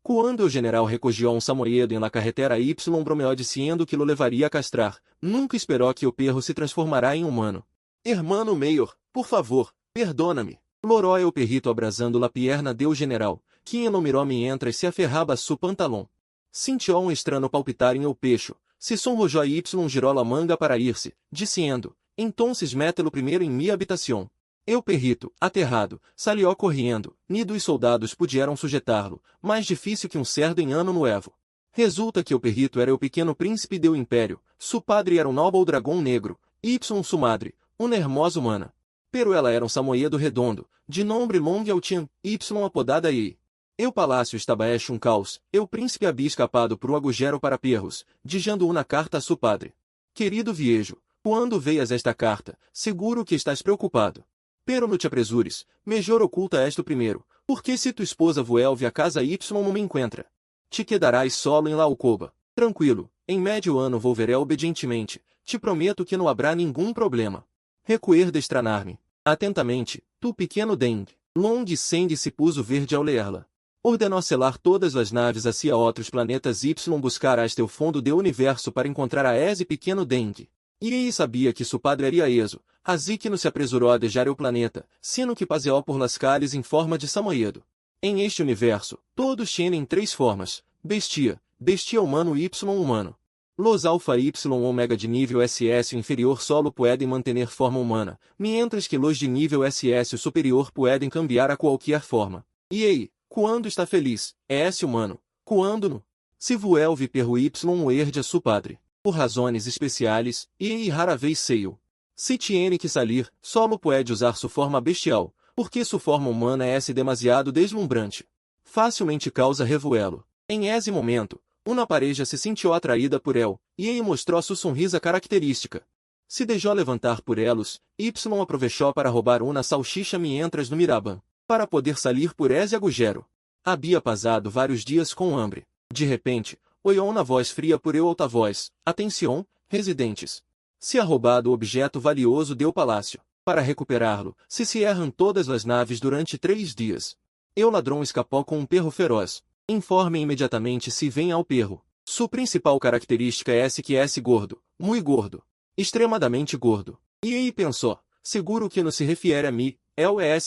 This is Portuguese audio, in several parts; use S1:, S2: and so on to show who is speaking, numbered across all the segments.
S1: Quando o general recogió um samoyedo em la carretera Y bromeou dizendo que lo levaria a castrar, nunca esperou que o perro se transformará em humano. Hermano Mayor, por favor, perdona-me. Loró el perrito abrasando la pierna del general, quien no miró mientras se aferraba su pantalón. Sintió um estranho palpitar em el pecho, se sonrojó y giró la manga para ir-se, dizendo, entonces mételo primeiro em mi habitación. El perrito, aterrado, salió correndo, ni dos soldados puderam sujetar-lo, mais difícil que um cerdo em ano novo. Resulta que o perrito era o pequeno príncipe del império, su padre era um noble dragão negro, su madre, uma hermosa humana. Pero ela era um samoyedo redondo, de nombre longo altian, apodada e. El palácio estava hecho um caos, el príncipe havia escapado por um agujero para perros, dijando uma carta a su padre. Querido viejo, quando veias esta carta, seguro que estás preocupado. Pero no te apresures, mejor oculta esto primeiro, porque se tu esposa vuelve a casa no me encuentra. Te quedarás solo em la alcoba. Tranquilo, em médio ano volveré obedientemente, te prometo que não haverá nenhum problema. Recuer de estranar-me. Atentamente, tu pequeno dengue. Long Send se puso verde ao ler-la. Ordenou selar todas as naves hacia outros planetas buscar hasta o fundo do universo para encontrar a esse pequeno dengue. E ele sabia que seu padre era Ezo, assim que não se apresurou a deixar o planeta, sino que paseou por las calles em forma de samoyedo. Em este universo, todos tienen três formas: bestia humano y humano. Los alfa y omega de nível SS inferior solo pueden mantener forma humana, mientras que los de nível SS superior pueden cambiar a qualquer forma. E aí, quando está feliz, é humano, quando no. Se vuelve perro y o herde a su padre. Por razões especiais, e rara vez seio. Se tiene que salir, solo puede usar sua forma bestial, porque sua forma humana é demasiado deslumbrante. Facilmente causa revuelo. Em esse momento, uma pareja se sentiu atraída por ele, e ele mostrou sua sonrisa característica. Se deixou levantar por elos, aproveitou para roubar uma salsicha mientras no miraban, para poder salir por esse agujero. Havia passado vários dias com hambre. De repente, oyou uma voz fria por eu alta voz, atenção, residentes. Se ha roubado o objeto valioso del palácio. Para recuperá-lo, se cierram todas as naves durante 3 dias. O ladrão escapou com um perro feroz. Informe imediatamente se vem ao perro. Sua principal característica é que é gordo, muito gordo. Extremadamente gordo. E ele pensou, seguro que não se refere a mim, é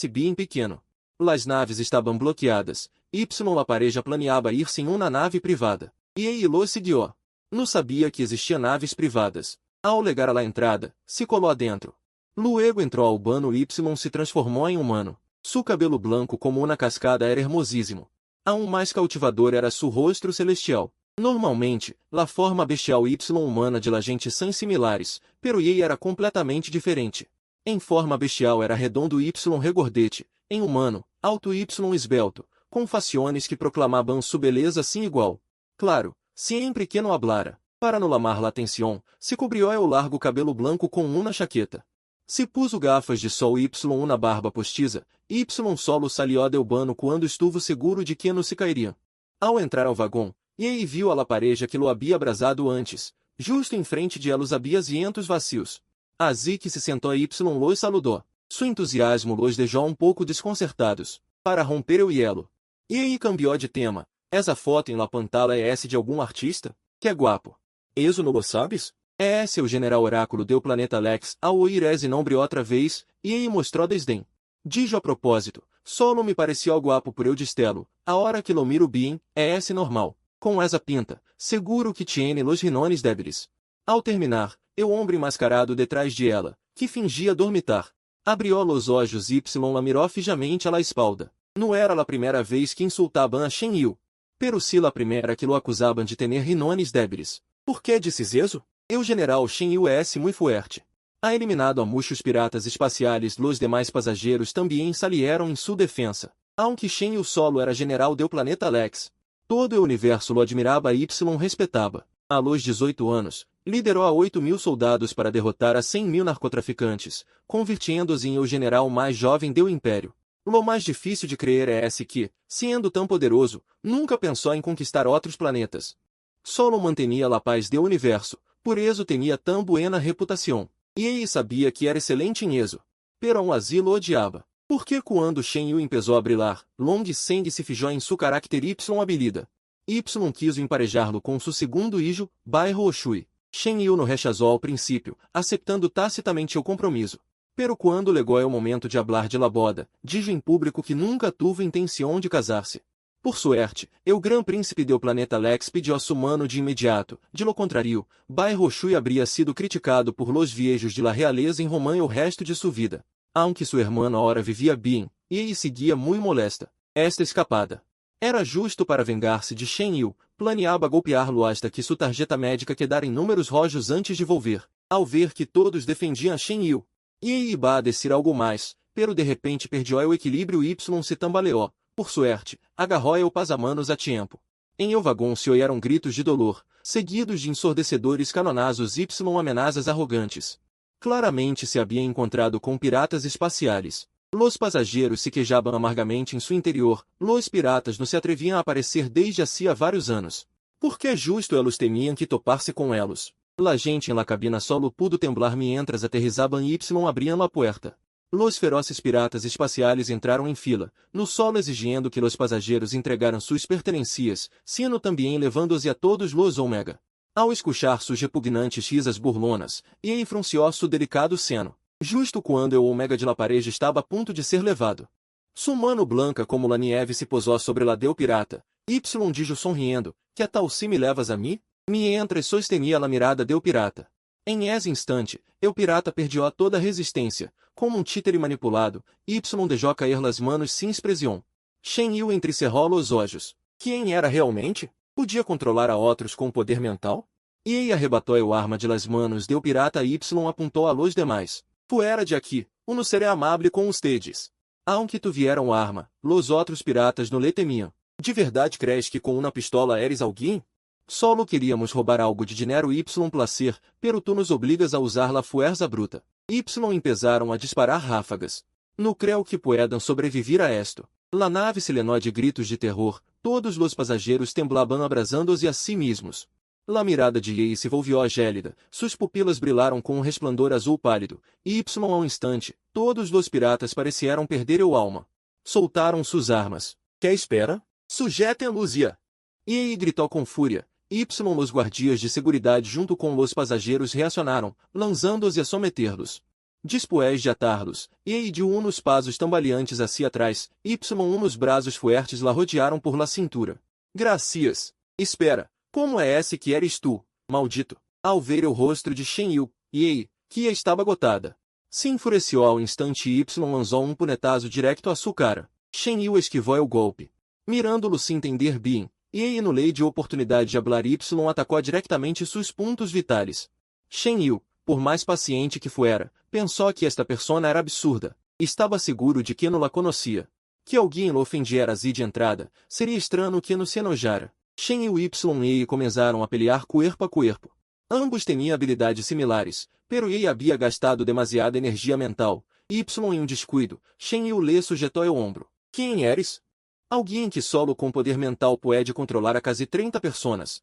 S1: bem pequeno. Las naves estavam bloqueadas, la pareja planeava ir-se em uma nave privada. E ele lo seguiu. Não sabia que existiam naves privadas. Ao legar à entrada, se colou dentro. Luego entrou ao bano y se transformou em humano. Su cabelo branco como uma cascada era hermosíssimo. Aún mais cautivador era su rosto celestial. Normalmente, la forma bestial y humana de la gente são similares, pero ele era completamente diferente. Em forma bestial era redondo y regordete, em humano, alto y esbelto, com faciones que proclamavam sua beleza sem igual. Claro, sempre que não hablara. Para no lamar la atención, se cobrió el largo cabelo branco com uma chaqueta. Se puso gafas de sol y uma barba postiza, y solo salió del bano quando estuvo seguro de que não se cairia. Ao entrar ao vagão, ele viu a la pareja que lo havia abrasado antes, justo em frente de elos havia cientos vacios. Assim que se sentou y los saludou. Su entusiasmo los deixou um pouco desconcertados. Para romper o hielo. E ele cambiou de tema. Essa foto em la pantalla é de algum artista? Que é guapo. Eso não lo sabes? É esse o general oráculo do planeta Lex ao ouvir esse nome outra vez, e ele mostrou desdém. Dijo a propósito, solo me parecia algo guapo por eu distelo, a hora que lo miro bem, é esse normal. Com essa pinta, seguro que tiene los rinones débiles. Ao terminar, o homem mascarado detrás de ela, que fingia dormitar, abriu los olhos y la mirou fijamente a la espalda. Não era a primeira vez que insultaban a Shen Yu. Pero si la primeira que lo acusaban de tener rinones débiles. Por que dices eso? O general Shen Yu é muito forte. Ha eliminado a muchos piratas espaciales, los demais passageiros também salieron em sua defensa. Aunque Shen Yu solo era general do planeta Lex. Todo o universo lo admirava y respeitava. A los 18 anos, liderou a 8.000 soldados para derrotar a 100.000 narcotraficantes, convirtiendo-se em o general mais jovem do império. O mais difícil de crer é esse que, sendo tão poderoso, nunca pensou em conquistar outros planetas. Solo mantinha a paz do universo, por eso tinha tão buena reputação. E ele sabia que era excelente em eso. Pero um asilo odiava. Porque quando Shen Yu empezou a brilhar, Long Seng se fijou em su carácter Y habilida. Y quis emparejar-lo com su segundo hijo, Bai Roshui. Shen Yu no rechazou ao princípio, aceitando tacitamente o compromisso. Pero quando legou é o momento de hablar de la boda, dijo em público que nunca tuvo intenção de casar-se. Por suerte, o Gran Príncipe do planeta Lex pediu a su mano de imediato, de lo contrario, Bai Roshui habría sido criticado por los viejos de la realeza em Romã o resto de sua vida. Aunque sua irmã ora vivia bem, e seguia muito molesta. Esta escapada era justo para vengar-se de Shen Yu, planeava golpeá-lo hasta que sua tarjeta médica quedara em números rojos antes de volver, ao ver que todos defendiam Shen Yu. E iba a decir algo mais, pero de repente perdió o equilíbrio y se tambaleou. Por suerte, agarrou o pasamanos a tempo. Em el vagão se oyeron gritos de dolor, seguidos de ensordecedores canonazos y ameaças arrogantes. Claramente se havia encontrado com piratas espaciais. Los pasajeros se quejavam amargamente em seu interior, los piratas não se atreviam a aparecer desde há vários anos. Porque justo elos temiam que topar-se com elos. La gente em la cabina solo pudo temblar mientras aterrizaban y abriam la puerta. Los feroces piratas espaciais entraram em fila, no solo exigindo que los pasajeros entregaram suas pertenencias, sino também levando-os a todos los Omega. Ao escuchar suas repugnantes risas burlonas, e frunciou su delicado seno, justo quando o Omega de la pareja estava a ponto de ser levado. Su mano blanca como la nieve se posou sobre la del pirata, dijo sorriendo, que tal se me levas a mim? Mientras sostenia la mirada del pirata. Em esse instante, o pirata perdeu a toda resistência, como um títere manipulado, dejou cair las manos sem expressão. Shen Yu entrecerrou os olhos. Quem era realmente? Podia controlar a outros com poder mental? E arrebatou a arma de las manos del pirata y apontou a los demais. Fuera de aqui, uno seré amable com ustedes. Aunque tuvieram arma, los outros piratas não le temiam. De verdade crees que com uma pistola eres alguém? Solo queríamos roubar algo de dinheiro y placer, pero tu nos obligas a usar la fuerza bruta. Y empezaram a disparar ráfagas. No creo que puedan sobrevivir a esto. La nave se llenó de gritos de terror, todos los pasajeros temblaban abrasando-se a si mesmos. La mirada de Yei se volvió gélida, suas pupilas brilharam com um resplandor azul pálido, y ao instante, todos los piratas parecieram perder o alma. Soltaram suas armas. Que espera? Sujetem-los e Yei gritou com fúria. Os guardias de seguridade junto com os passageiros reacionaram, lançando-os a someter-los. Después de atar-los, e de uns passos tambaleantes hacia atrás, uns braços fuertes la rodearam por la cintura. Gracias. Espera, como é esse que eres tu, maldito? Ao ver o rosto de Shen Yu, que estava agotada, se enfureceu ao instante e lançou um punetazo direto à sua cara. Shen Yu esquivou o golpe. Mirando-lo sem entender bem, e no lei de oportunidade de hablar atacou diretamente seus pontos vitais. Shen Yu, por mais paciente que fuera, pensou que esta persona era absurda. Estava seguro de que não la conhecia. Que alguém lo ofendiera así de entrada, seria estranho que no se enojara. Shen Yu e começaram a pelear cuerpo a cuerpo. Ambos tinham habilidades similares, pero havia gastado demasiada energia mental. Em um descuido, Shen Yu le sujetou o ombro. Quem eres? Alguém que solo com poder mental pode controlar a quase 30 personas,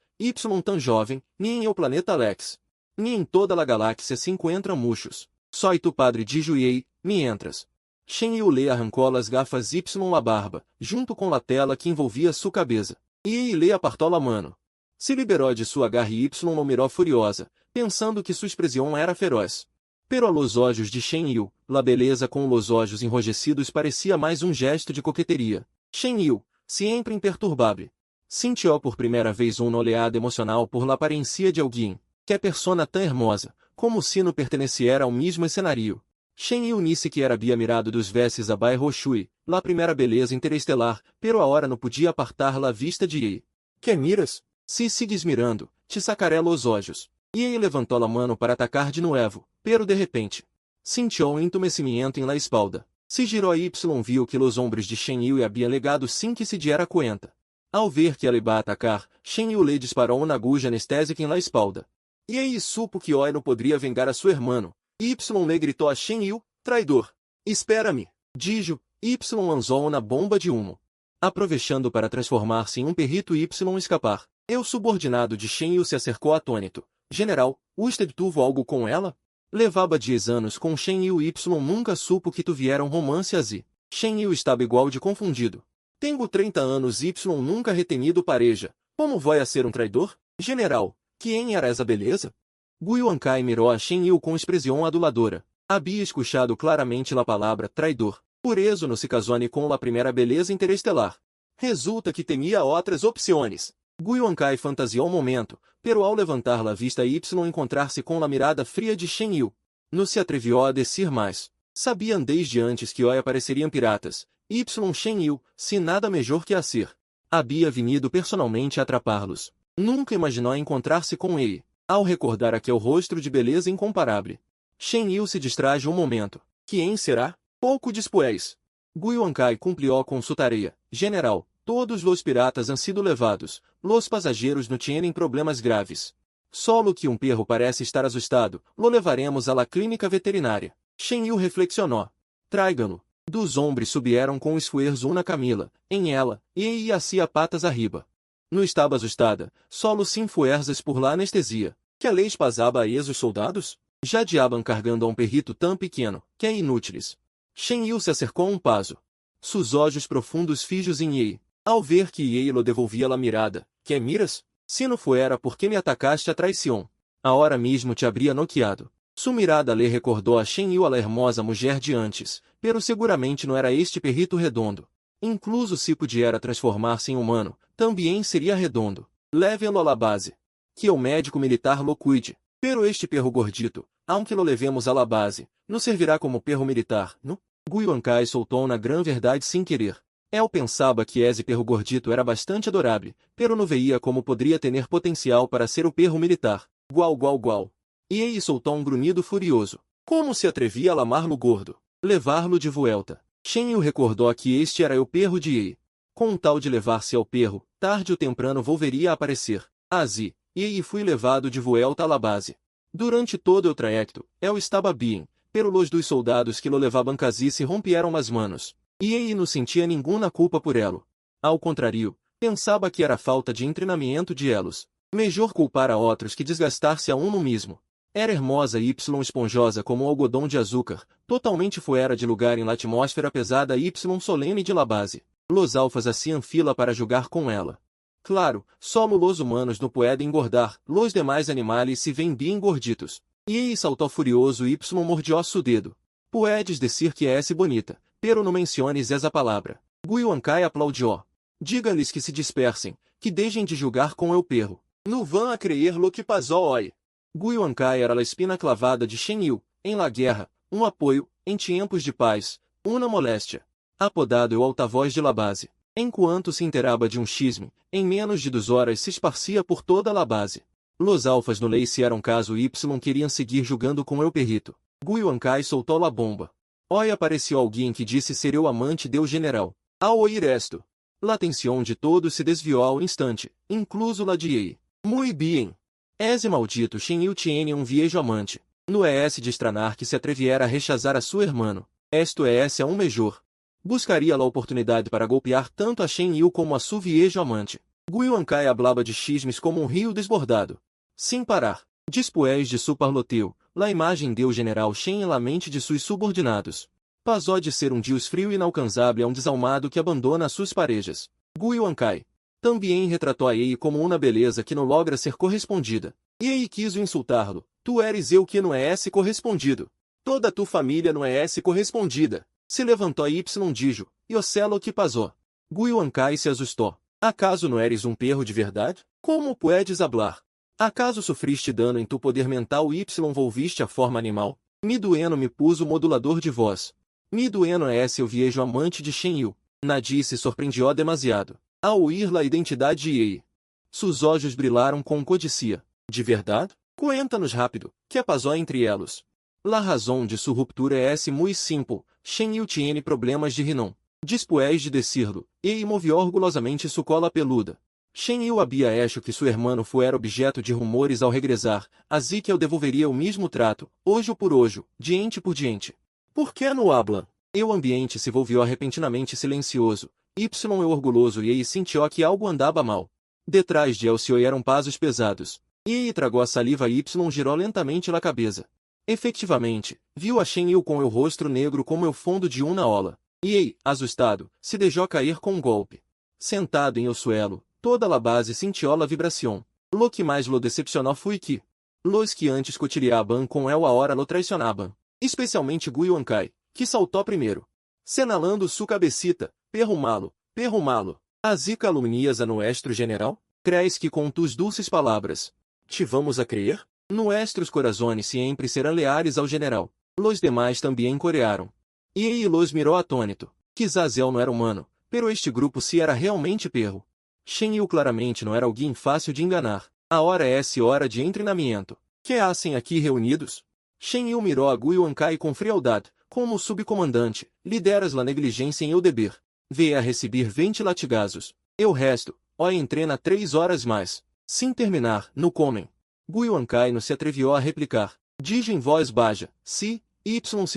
S1: tão jovem, nem em o planeta Lex. Nem em toda a galáxia se encontram muchos. Só tu padre de Yei, me entras. Shen Yu le arrancou as gafas a barba, junto com a tela que envolvia sua cabeça. E le apartou a mano. Se liberou de sua garra e não mirou furiosa, pensando que sua expressão era feroz. Pero a los olhos de Shen Yu, la beleza com los olhos enrojecidos parecia mais um gesto de coqueteria. Shen Yu, sempre imperturbável, sentiu por primeira vez uma oleada emocional por la aparência de alguém, que é persona tão hermosa, como se não perteneciera ao mesmo cenário. Shen Yu ni sequer havia mirado dos vestes a Bai Roshui, la primeira beleza interestelar, pero a hora não podia apartar la vista de Yei. Que miras? Se sigues mirando, te sacaré los olhos. Yei levantou a mano para atacar de novo, pero de repente, sentiu um entumecimento em la espalda. Se girou y viu que los ombros de Shen Yu havia legado sem que se diera cuenta. Ao ver que ela iba a atacar, Shen Yu le disparou uma agulha anestésica em la espalda. E aí supo que Oi não poderia vengar a seu irmão. Y le gritou a Shen Yu, traidor. Espera-me, dijo, lançou na bomba de humo. Aproveitando para transformar-se em um perrito y escapar. O subordinado de Shen Yu se acercou atônito. General, usted tuvo algo com ela? Levava 10 anos com Shen Yu y nunca supo que tuvieram romance así. Shen Yu estava igual de confundido. Tenho 30 anos y nunca retenido pareja. Como vai a ser um traidor? General, quem era essa beleza? Gu Yuankai mirou a Shen Yu com expressão aduladora. Havia escuchado claramente a palavra traidor. Por eso não se casou nem com a primeira beleza interestelar. Resulta que temia outras opções. Gu Yuankai fantasiou um momento, pero ao levantar la vista encontrar-se com a mirada fria de Shen Yu. Não se atreviu a dizer mais. Sabiam desde antes que hoje apareceriam piratas. Shen Yu, se nada melhor que hacer. Havia venido personalmente a atrapá-los. Nunca imaginou encontrar-se com ele. Ao recordar aquele rosto de beleza incomparável, Shen Yu se distrai um momento. Quem será? Pouco después. Gu Yuankai cumpriu com sua tarefa. General, todos os piratas han sido levados. Los passageiros não tienen problemas graves. Solo que um perro parece estar assustado. Lo levaremos a la clínica veterinária. Shen Yu reflexionou. Tráigano. Dos hombres subieram com esfuerzo una Camila, em ela, e hacía patas arriba. Não estava assustada, solo sin fuerzas por la anestesia. Que a lei pasaba a esos soldados? Já diabam cargando a um perrito tão pequeno, que é inúteis. Shen Yu se acercou um paso. Sus olhos profundos fijos em Ye. Ao ver que Ye lo devolvia la mirada, que miras? Se não fuera porque me atacaste a traição. A hora mesmo te habría noqueado. Sua mirada lhe recordou a Shen Yu a la hermosa mulher de antes, pero seguramente não era este perrito redondo. Incluso se pudiera transformar-se em humano, também seria redondo. Leve-lo à la base. Que o médico militar lo cuide. Pero este perro gordito, aunque lo levemos à la base, não servirá como perro militar, não? Gu Yuankai soltou na grã verdade sem querer. Eu pensava que esse perro gordito era bastante adorável, pero não veia como poderia ter potencial para ser o perro militar. Guau. E ele soltou um grunhido furioso. Como se atrevia a lamar-lo gordo? Levar-lo de vuelta. Shen Yu recordou que este era o perro de Ye. Com um tal de levar-se ao perro, tarde ou temprano volveria a aparecer. Assim, Ye fui levado de vuelta à la base. Durante todo o trajecto, eu estava bem, pero los dos soldados que lo levavam casi se rompieron as manos. E Ye não sentia nenhuma culpa por elo. Ao contrário, pensava que era falta de treinamento de elos. Melhor culpar a outros que desgastar-se a uno mesmo. Era hermosa y esponjosa como um algodão de açúcar, totalmente fuera de lugar em la atmósfera pesada y solene de la base. Los alfas hacían fila para jogar com ela. Claro, solo los humanos não podem engordar, los demais animais se veem bem gorditos. E ele saltou furioso y mordió su dedo. Puedes dizer que é bonita, pero não menciones essa palavra. Gu Yuankai aplaudiu. Diga-lhes que se dispersem, que deixem de julgar com o perro. Não vão a creer lo que pasó hoy. Gu Yuankai era a espina clavada de Shen Yu, em la guerra, um apoio, em tempos de paz, uma moléstia. Apodado o altavoz de la base. Enquanto se inteirava de um chisme, em menos de 2 horas se esparcia por toda la base. Los alfas no lei se eram caso Y queriam seguir jogando com o perrito. Gu Yuankai soltou la bomba. Oi apareceu alguém que disse ser o amante do general. Ao ouvir esto, la atenção de todos se desviou ao instante, incluso la de Ye. Muy bien. Esse maldito Shen Yu tiene um viejo amante. No é de estranar que se atreviera a rechazar a seu hermano. Esto é a um melhor. Buscaria a oportunidade para golpear tanto a Shen Yu como a seu viejo amante. Gu Yuankai hablava de chismes como um rio desbordado. Sem parar. Después de su parloteo, la imagem do general Shen em la mente de seus subordinados. Passou de ser um deus frio e inalcançável a um desalmado que abandona suas parejas. Gu Yuankai também retratou a Ye como uma beleza que não logra ser correspondida. E Ye quis insultá-lo. Tu eres eu que não é correspondido. Toda tu família não é correspondida. Se levantou dijo, e o celo que pasó. Gu Yuankai se assustou. Acaso não eres um perro de verdade? Como puedes hablar? Acaso sofriste dano em tu poder mental y volviste a forma animal? Midueno me pus o modulador de voz. Midueno é o viejo amante de Shen Yu. Nadie se surpreendió demasiado. Ao ouvir a identidade de Ye. Seus olhos brilharam com codicia. De verdade? Cuenta-nos rápido, que pasó entre elos. La razão de sua ruptura é muito simples. Shen Yu tiene problemas de riñón. Después de decirlo, Ye movió orgulhosamente sua cola peluda. Shen Yu había hecho que seu hermano fuera objeto de rumores ao regressar, assim que eu devolveria o mesmo trato, ojo por ojo, diente por diente. Por que não habla? E o ambiente se volviu repentinamente silencioso. Y o orgulhoso Ye sentiu que algo andava mal. Detrás de El se oíram passos pesados. Ye tragou a saliva y girou lentamente a cabeça. Efetivamente, viu a Shen Yu com o rosto negro como o fundo de uma ola. E, assustado, se deixou cair com um golpe. Sentado em o suelo, toda a base sentiu a vibração. Lo que mais lo decepcionou foi que los que antes cotiriaban com el ahora lo traicionaban. Especialmente Guiuancai, que saltou primeiro. Senalando su cabecita, perro malo, así calumnias a nuestro general? Crees que com tus dulces palavras te vamos a creer? Nuestros corazones sempre serão leais ao general. Los demais também corearam. E los mirou atônito. Quizás el não era humano, pero este grupo se era realmente perro. Shen Yu claramente não era alguém fácil de enganar. A hora é hora de treinamento. Que hacen aqui reunidos? Shen Yu mirou a Guiuancai com frialdade. Como subcomandante, lideras la negligência em eu deber. Vê a receber 20 latigazos. Eu resto, entrena 3 horas mais. Sem terminar, no comem. Guiuancai não se atreviu a replicar. Dijo em voz baixa, se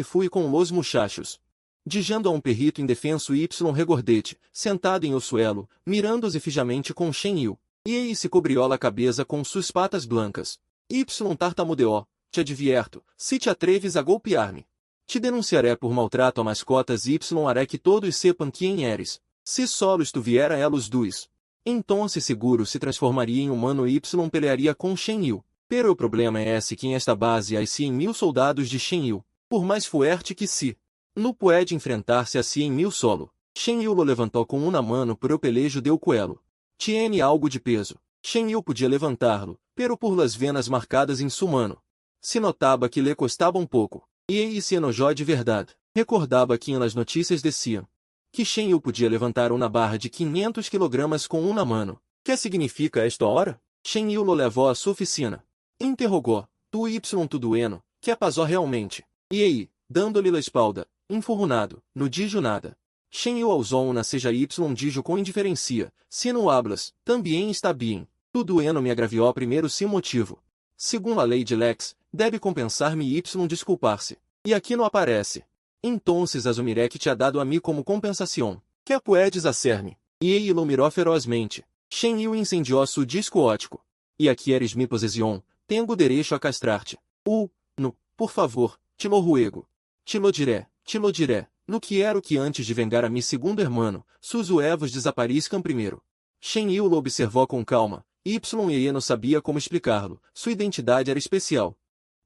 S1: fui com los muchachos. Dijando a perrito indefenso regordete, sentado em o suelo, mirando-os efijamente com Shen Yu. E se cobriu a cabeça com suas patas blancas. Tartamudeou, te advierto, se te atreves a golpear-me. Te denunciaré por maltrato a mascotas haré que todos sepam quem eres. Se solos tu viera elos dois. Então seguro se transformaria em humano pelearia com Shen Yu. Pero o problema é esse que em esta base há 100.000 soldados de Shen Yu. Por mais fuerte que se não pode enfrentar-se a 100.000 solo. Shen Yu lo levantou com uma mano por o pelejo deu coelho. Tiene algo de peso. Shen Yu podia levantá-lo, pero por las venas marcadas em sua mano. Se notava que lhe custava um pouco. E se enojou de verdade. Recordava que nas notícias desciam que Shen Yu podia levantar uma barra de 500 kg com uma mano. Que significa esta hora? Shen Yu lo levou à sua oficina. Interrogou. Tudo eno, que apazou realmente. E dando-lhe a espalda, enfurrunado, no dijo nada. Shen Yu ousou uma seja dijo com indiferencia. Se não hablas, também está bem. Tudo eno me agraviou primeiro sem motivo. Segundo a lei de Lex, deve compensar-me desculpar-se. E aqui não aparece. Entonces asumiré que te ha dado a mim como compensação. Que puedes hacer-me? E lo mirou ferozmente. Shen Yu incendiou su disco ótico. E aqui eres mi posesión, tenho direito a castrar-te. No, por favor, te lo ruego. Te lo diré, no que era o que antes de vengar a mi segundo hermano, sus huevos desapareçam primeiro. Shen Yu lo observou com calma, não sabia como explicá-lo, sua identidade era especial.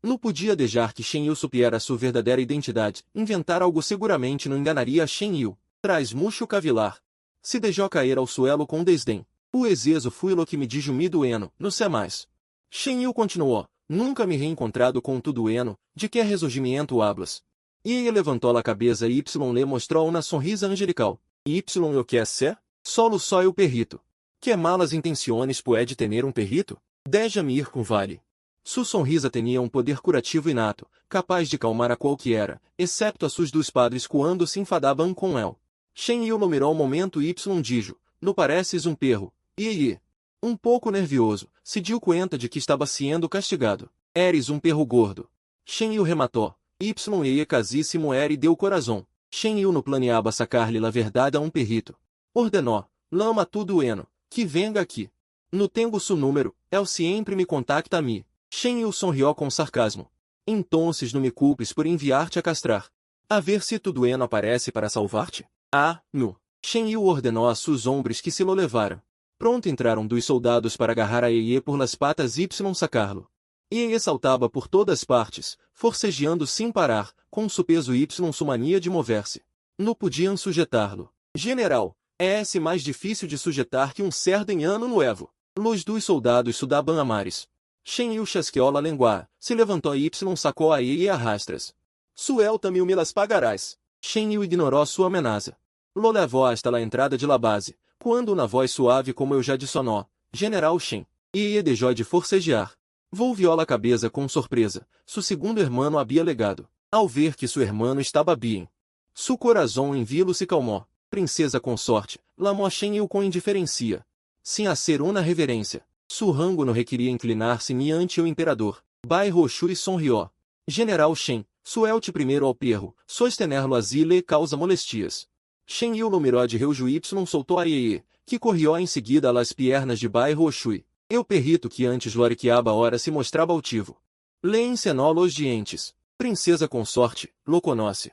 S1: Não podia deixar que Shen Yu supiera sua verdadeira identidade, inventar algo seguramente não enganaria a Shen Yu. Traz mucho cavilar. Se deixou cair ao suelo com desdém. O exeso fui lo que me dijo mi dueno, não sei mais. Shen Yu continuou, nunca me reencontrado com tu dueno, de que ressurgimento hablas. E levantou a cabeça e lhe mostrou uma sorrisa angelical. O que é ser? Solo soy o perrito. Que malas intenciones puede tener perrito? Deixa-me ir com vale. Sua sonrisa tinha um poder curativo inato, capaz de calmar a qualquer, excepto a sus dos padres quando se enfadavam com el. Shen Yu lo mirou um momento e dijo, no pareces um perro. Um pouco nervioso, se deu conta de que estava sendo castigado. Eres um perro gordo. Shen Yu rematou. Casi se moer e deu corazón. Shen Yu no planeava sacar-lhe la verdade a perrito. Ordenou. Lama tudo eno, que venga aqui. No tengo su número, el sempre me contacta a mim. Shen Yu sorriu com sarcasmo. Entonces não me culpes por enviar-te a castrar. A ver se tudo eno aparece para salvar-te. No. Shen Yu ordenou a seus hombres que se lo levaram. Pronto entraram 2 soldados para agarrar a por las patas sacar-lo. Saltava por todas partes, forcejeando sem parar, com su peso sua mania de mover-se. Não podiam sujetar-lo. General, é esse mais difícil de sujetar que cerdo em ano novo. Los 2 soldados sudaban a mares. Shen Yu chasqueou la lengua, se levantou sacou a e arrastras. Suel tamil me las pagarás. Shen Yu ignorou sua ameaça. Lo levou hasta la entrada de la base, quando uma voz suave como eu já dissonou, General Shen. Deixou de forcejear. Volviu a cabeça com surpresa, su segundo hermano havia legado. Ao ver que seu hermano estava bem. Su corazón em vilo se calmou. Princesa consorte, lamou Shen Yu com indiferencia. Sem hacer uma reverência. Su rango não requeria inclinar-se ni ante o imperador. Bai Roshuri sonrió. General Shen, suelte primeiro ao perro, sostener-lo así causa molestias. Shen Yu lo mirou de reujo soltou a que corrió em seguida a las piernas de Bai Roshuri. O perrito que antes loriqueava ora se mostrava altivo. Le encenou los dientes. Princesa consorte, lo conoce.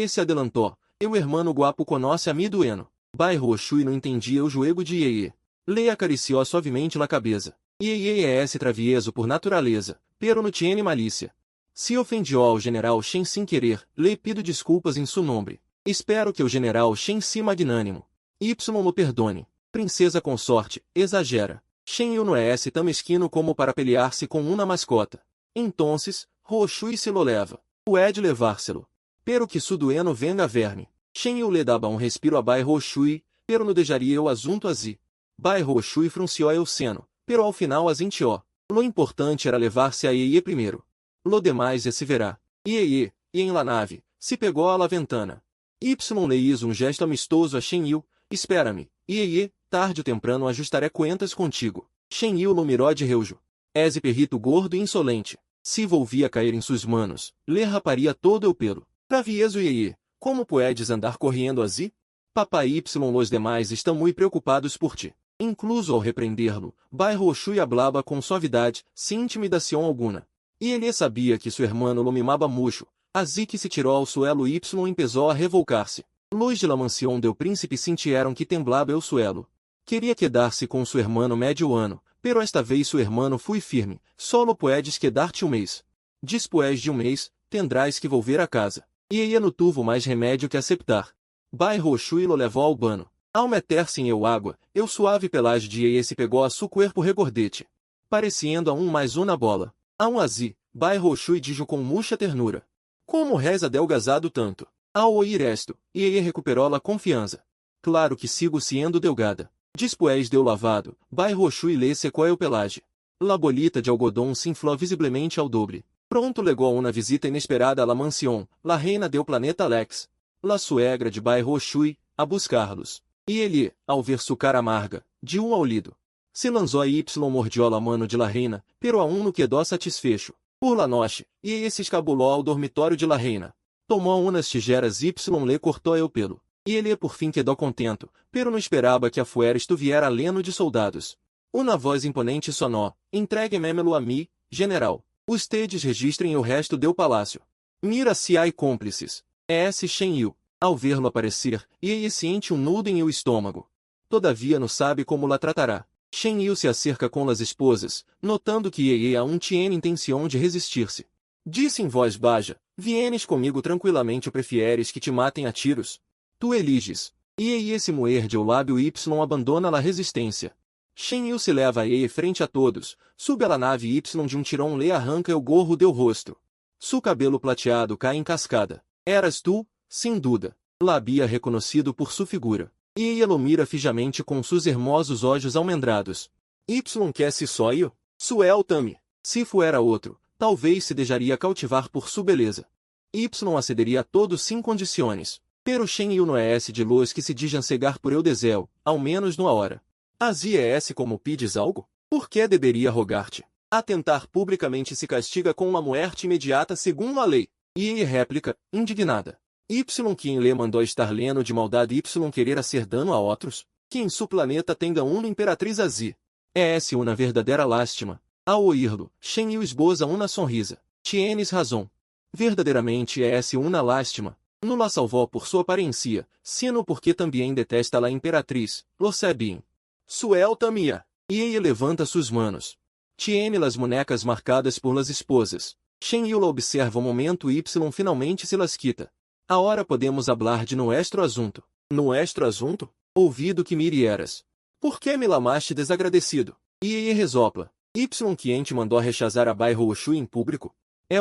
S1: Se adelantou, Eu hermano guapo conoce a mi dueno. Bai Roshui não entendia o juego de Iê. Lei acariciou suavemente la cabeça. Iê é esse travieso por natureza, pero no tiene malícia. Se ofendió ao general Shen sem querer, lhe pido desculpas em su nome. Espero que o general Shen se magnânimo. Y lo perdone. Princesa consorte, exagera. Shen Yu não é esse tão mesquino como para pelear-se com uma mascota. Entonces, Roshui se lo leva. Puede levárselo. Pero que su dueno venga verme. Shen Yu lhe dava um respiro a Bai Roshui, pero no deixaria o assunto assim. Bai Roshui frunciou o seno, pero ao final asintió. Lo importante era levar-se a Iê primeiro. Lo demais se verá. Iê, e em la nave, se pegou a la ventana. Y le hizo um gesto amistoso a Shen Yu. Espera-me, Iê, tarde ou temprano ajustaré contas contigo. Shen Yu lo miró de reujo. Esse perrito gordo e insolente. Se volvia cair em suas manos, lhe raparia todo o pelo. Travieso Iê, como puedes andar correndo assim? Papai Y los demais estão muito preocupados por ti. Incluso ao repreender-lo, Bai Roshui hablaba com suavidade, sem intimidação alguma. E ele sabia que seu hermano lo mimaba mucho, assim que se tirou ao suelo Y empezou a revolcar-se. Los de la mansión del príncipe sintieron que temblaba el suelo. Queria quedar-se com seu hermano medio ano, pero esta vez seu hermano foi firme. Solo puedes quedar-te um mês. Después de um mês, tendrás que volver a casa. E Iê não tuvo mais remédio que aceitar. Bai Roshui lo levou ao bano. Ao meter-se em água, el suave pelágio de Iê se pegou a su cuerpo regordete, pareciendo a mais uma bola. Aun assim, Bai Roshui dijo com mucha ternura: como reza adelgazado tanto. Ao oír esto, Iê recuperou a confiança. Claro que sigo sendo delgada. Después deu lavado, Bai Roshui lhe secou el pelágio. La bolita de algodão se inflou visivelmente ao doble. Pronto legou uma visita inesperada à la mansión, la reina del planeta Alex, la suegra de Bai Roshui, a buscar-los. E ele, ao ver sua cara amarga, de ao lido, se lançou a Y mordió la mano de la reina, pero aún no quedó satisfecho. Por la noche, Iê se escabulou ao dormitório de la reina. Tomou umas tijeras Y lhe cortou el pelo. E ele por fim quedou contento, pero não esperava que afuera estuviera leno de soldados. Uma voz imponente sonou: entregue-me-lo a mim, general. Ustedes registrem o resto del palácio. Mira se há cúmplices. Esse Shen Yu. Ao vê-lo aparecer, Iê sente um nudo em o estômago. Todavia não sabe como la tratará. Shen Yu se acerca com as esposas, notando que Iê aún tiene intenção de resistir-se. Disse em voz baixa: vienes comigo tranquilamente ou prefieres que te matem a tiros? Tu eliges. Iê se muerde o lábio Y abandona a resistência. Shen Yu se leva a Iê frente a todos, sube a nave Y de um tirão lhe arranca o gorro del rosto. Su cabelo plateado cai em cascada. Eras tu, sem dúvida. La havia reconhecido por sua figura. Iê lo mira fijamente com seus hermosos olhos almendrados. Y quer se soio? Suelta-me. Se fuera outro, talvez se deixaria cautivar por sua beleza. Y acederia a todos sem condições. Pero Shen Yu não é esse de los que se dijan cegar por eu deseo, ao menos numa hora. Asi é esse como pides algo? Por que deveria rogar-te? Atentar publicamente se castiga com uma muerte imediata segundo a lei. Iê réplica, indignada. Y quem lhe mandou estar leno de maldade Y querer hacer dano a outros? Que em su planeta tenga uma imperatriz assim. É essa uma verdadeira lástima. Ao ouvir-lo, Shen Yu esboza uma sonrisa. Tienes razão. Verdadeiramente é essa uma lástima. Não la salvou por sua aparência, sino porque também detesta a imperatriz, lo sabem. Suelta-me-a. Iê levanta suas manos. Tiene las bonecas marcadas por las esposas. Shen Yu la observa um momento Y finalmente se las quita. Agora podemos hablar de nuestro assunto. Nuestro assunto? Ouvido que mirieras. Por que me lamaste desagradecido? Iê resopla. Y quem te mandou rechazar a Bai Roshui em público? É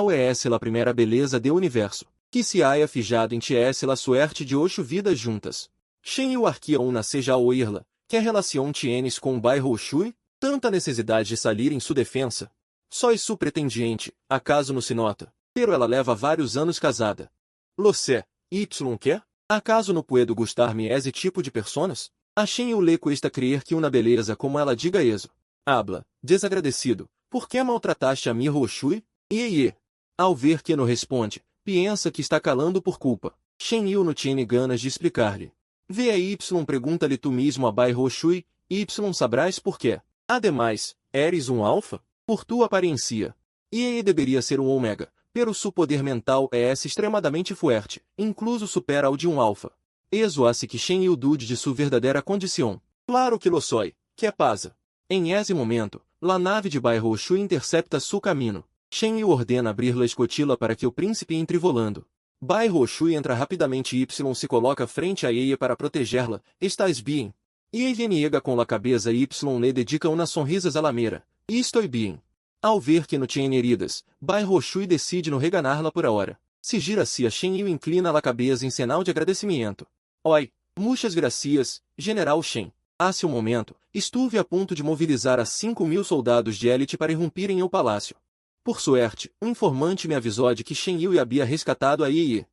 S1: la primeira beleza do universo. Que se haya fijado em ti la suerte de ocho vidas juntas. Shen Yu arquia una seja ao oírla. Que relação tienes com Bai Roshui? Tanta necessidade de salir em sua defensa. Sois su pretendiente, acaso não se nota? Pero ela leva vários anos casada. Lo sé, Y quer? Acaso não puedo gustar-me esse tipo de personas? A Shen Yu le cuesta crer que uma beleza como ela diga eso. Habla, desagradecido, por que maltrataste a mi Roshui? Iê. Ao ver que não responde, pensa que está calando por culpa. Shen Yu não tiene ganas de explicar-lhe. Vê a Y, pergunta-lhe tu mesmo a Bai Roshui, Y sabrás por quê. Ademais, eres um alfa? Por tua aparência. Iê deveria ser um ômega, Pero su poder mental é extremadamente fuerte, incluso supera ao de um alfa. Eso hace que Shen Yu dude de sua verdadeira condição. Claro que lo soy, que pasa. Em esse momento, la nave de Bai Shui intercepta su caminho. Shen Yu ordena abrir la escotila para que o príncipe entre volando. Bai Shui entra rapidamente e Y se coloca frente a ella para protegê-la. Estás bien? E ella niega com la cabeça e Y le dedica umas sonrisas à lameira. Estou bien. Ao ver que não tinha heridas, Bai Shui decide não reganá-la por hora. Se gira hacia Shen Yu e inclina la cabeça em sinal de agradecimento. Oi, muitas gracias, General Shen. Hace um momento, estuve a ponto de mobilizar a 5.000 soldados de élite para irromperem o palácio. Por sorte, um informante me avisou de que Shen Yu havia rescatado a Yi.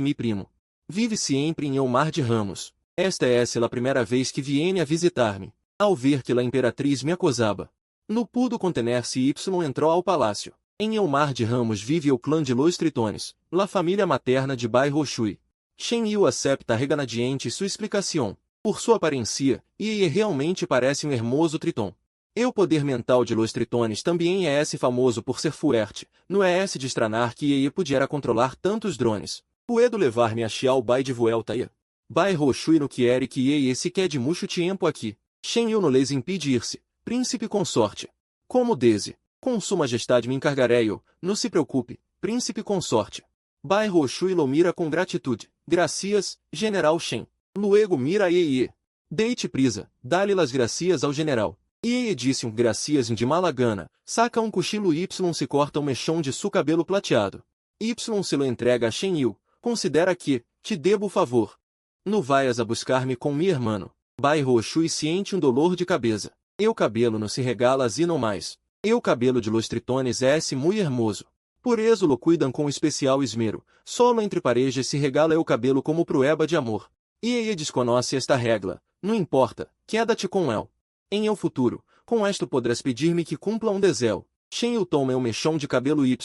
S1: Mi primo. Vive sempre em El Mar de Ramos. Esta é a primeira vez que viene a visitar-me. Ao ver que a imperatriz me acosava. No pudo contener-se e Y entrou ao palácio. Em El Mar de Ramos vive o clã de Los Tritones, la família materna de Bai Shui. Shen Yu acepta reganadiente sua explicação. Por sua aparência, Yi realmente parece um hermoso triton. E o poder mental de Los Tritones também é famoso por ser fuerte. Não é de estranar que Yi pudiera controlar tantos drones. Puedo levar-me a Xiao Bai de vuelta aí. Bai Shui no quiere que Yi se quede mucho tiempo aqui. Shen Yu no les impedir-se, príncipe consorte. Como dese, com sua majestade me encargarei eu, não se preocupe, príncipe consorte. Bai Shui lo mira com gratitude. Gracias, general Shen. Luego mira a Yi. Deite prisa, dá-lhe las gracias ao general. Yi disse gracias de mala gana, saca um cochilo Y se corta o mechão de seu cabelo plateado. Y se lo entrega a Shen Yu, considera que, te debo favor. No vaias a buscar-me com mi hermano. Bai Shui siente dolor de cabeça. Eu cabelo no se regala assim não mais. Eu cabelo de Los Tritones muito hermoso. Por eso lo cuidam com especial esmero. Solo entre parejas se regala eu cabelo como prueba de amor. E desconhece esta regla. Não importa, queda-te com el. Em el futuro, com esto podrás pedir-me que cumpla um deseo. Shen Yu toma o mechão de cabelo Y,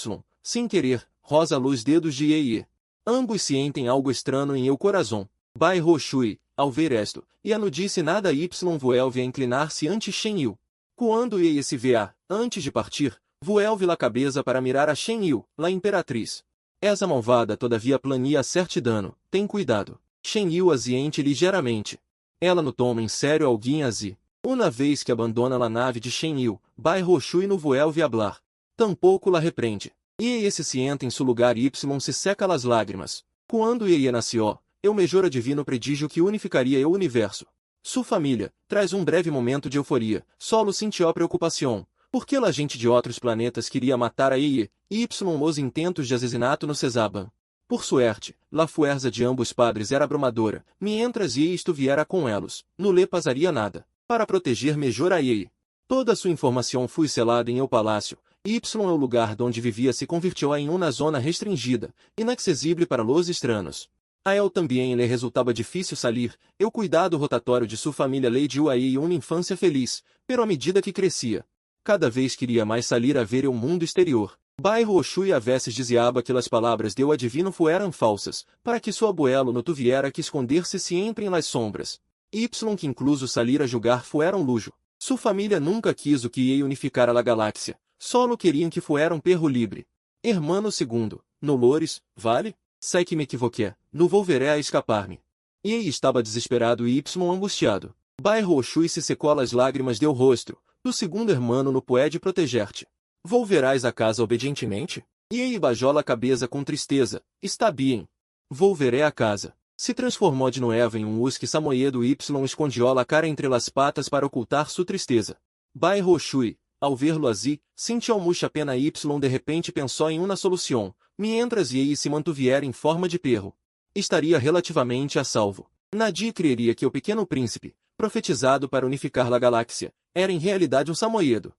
S1: sem querer, rosa los dedos de Yi. Ambos sentem algo estranho em el corazón. Bai Shui, ao ver esto, e não disse nada Y vuelve a inclinar-se ante Shen Yu. Quando Yi se vê antes de partir, vuelve la cabeça para mirar a Shen Yu, la imperatriz. Essa malvada todavia plania certo dano, tem cuidado. Shen Yu asiente ligeiramente. Ela no toma em sério alguém assim. Uma vez que abandona a nave de Shen Yu, Bai Shui no vuelve a hablar. Tampouco la repreende. E se sienta em seu lugar Y se seca las lágrimas. Quando Yi nasceu, eu mejora divino prodígio que unificaria o universo. Sua família, traz um breve momento de euforia, solo sentiu preocupação, porque a gente de outros planetas queria matar a Yi, Y os intentos de assassinato no cesaban. Por suerte, la fuerza de ambos padres era abrumadora, mientras Yi estuviera com elos, não lhe passaria nada. Para proteger melhor a Yi. Toda sua informação foi selada em el palácio. Y o lugar onde vivia se convertiu em uma zona restringida, inacessível para los estranhos. A el também lhe resultava difícil salir, o cuidado rotatório de sua família lhe deu a Yi uma infância feliz, pero à medida que crescia, cada vez queria mais salir a ver o mundo exterior. Bai Shui a veces diziaba que as palavras de o adivino fueran falsas, para que seu abuelo no tuviera que esconder-se sempre em las sombras. Y que incluso salir a julgar fuera um lujo. Sua família nunca quis o que ia unificar a galáxia, solo queriam que fuera um perro livre. Hermano segundo, no lores, vale? Sei que me equivoquei, não volveré a escapar-me. E estava desesperado e Y angustiado. Bai Shui se secou as lágrimas deu rosto, do segundo hermano no puede proteger-te. Volverás a casa obedientemente? E bajola a cabeça com tristeza, está bem. Volveré a casa. Se transformou de novo em um husky samoyedo Y escondió a cara entre as patas para ocultar sua tristeza. Bai Shui, ao ver-lo assim, sentiu muita pena Y de repente pensou em uma solução, mientras Yi se mantuviera em forma de perro. Estaria relativamente a salvo. Nadie creeria que o pequeno príncipe, profetizado para unificar a galáxia, era em realidade um samoyedo.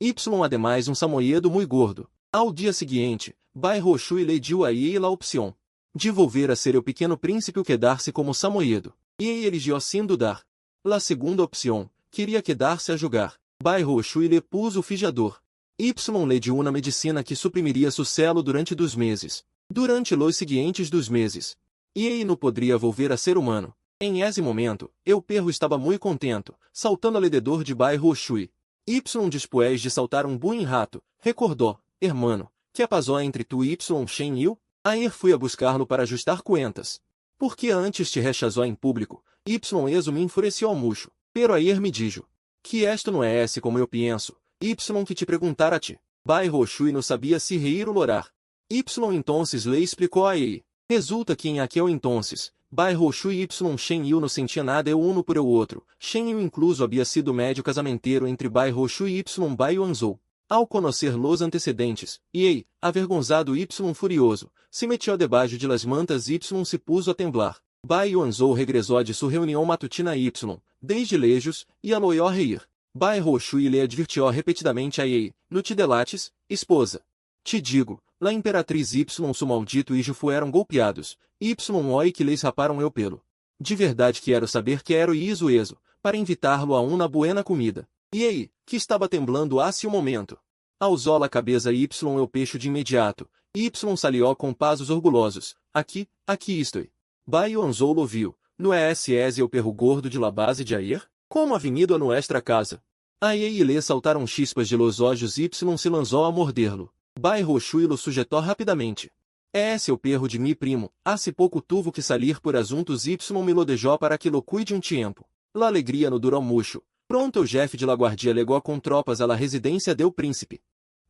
S1: Y ademais um samoyedo muito gordo. Ao dia seguinte, Bai Shui lhe deu a Yi a opção de volver a ser o pequeno príncipe ou quedar-se como samoyedo. E eligiu sem dudar. La segunda opção, queria quedar-se a jogar. Bai Shui lhe pus o fijador. Y lhe deu uma medicina que suprimiria seu celo durante 2 meses. Durante os seguintes 2 meses. E não poderia volver a ser humano. Em esse momento, o perro estava muito contento, saltando alrededor de Bai Shui. Y después de saltar um buen rato, recordou, hermano, Que pasó entre tu y Shen Yu? Ayer fui a buscar-lo para ajustar cuentas. Porque antes te rechazó em público, y eso me enfureció ao mucho. Pero ayer me dijo, que esto não é esse como eu penso, y que te perguntar a ti. Bai Roshui não sabia se reír ou lorar. Y entonces lhe explicou a Ei. Resulta que em aquel entonces, Bai Roshui y Shen Yu não sentia nada eu uno por eu outro. Shen Yu incluso havia sido médio casamenteiro entre Bai Roshui e Bai Yuanzhou. Ao conhecer los antecedentes, Ei, avergonzado y furioso, se metió debaixo de las mantas y se puso a temblar. Bai Yuanzhou regressou de sua reunião matutina y, desde lejos, e aloió a reír. Bai Roshui lhe advirtió repetidamente a Ei, no te delates, esposa. Te digo, la imperatriz y su maldito hijo fueram golpeados, y oi que lhes raparam eu pelo. De verdade quero saber que era o isso para invitar-lo a uma buena comida. E Ei, que estava temblando há um momento. Alzou a cabeça y eu peixo de imediato, y salió com passos orgulhosos, aqui estou. Bai Yuanzhou lo viu, no esse o perro gordo de la base de Ayer? Como avenido a nuestra casa. A Ei lhe saltaram chispas de los olhos y se lançou a morder-lo. Bai Roshui lo sujetou rapidamente. Esse é o perro de mi primo, hace pouco tuvo que salir por assuntos y me lo dejó para que lo cuide tempo. La alegria no durou mucho. Pronto o chefe de la guardia legou com tropas a la residência del príncipe.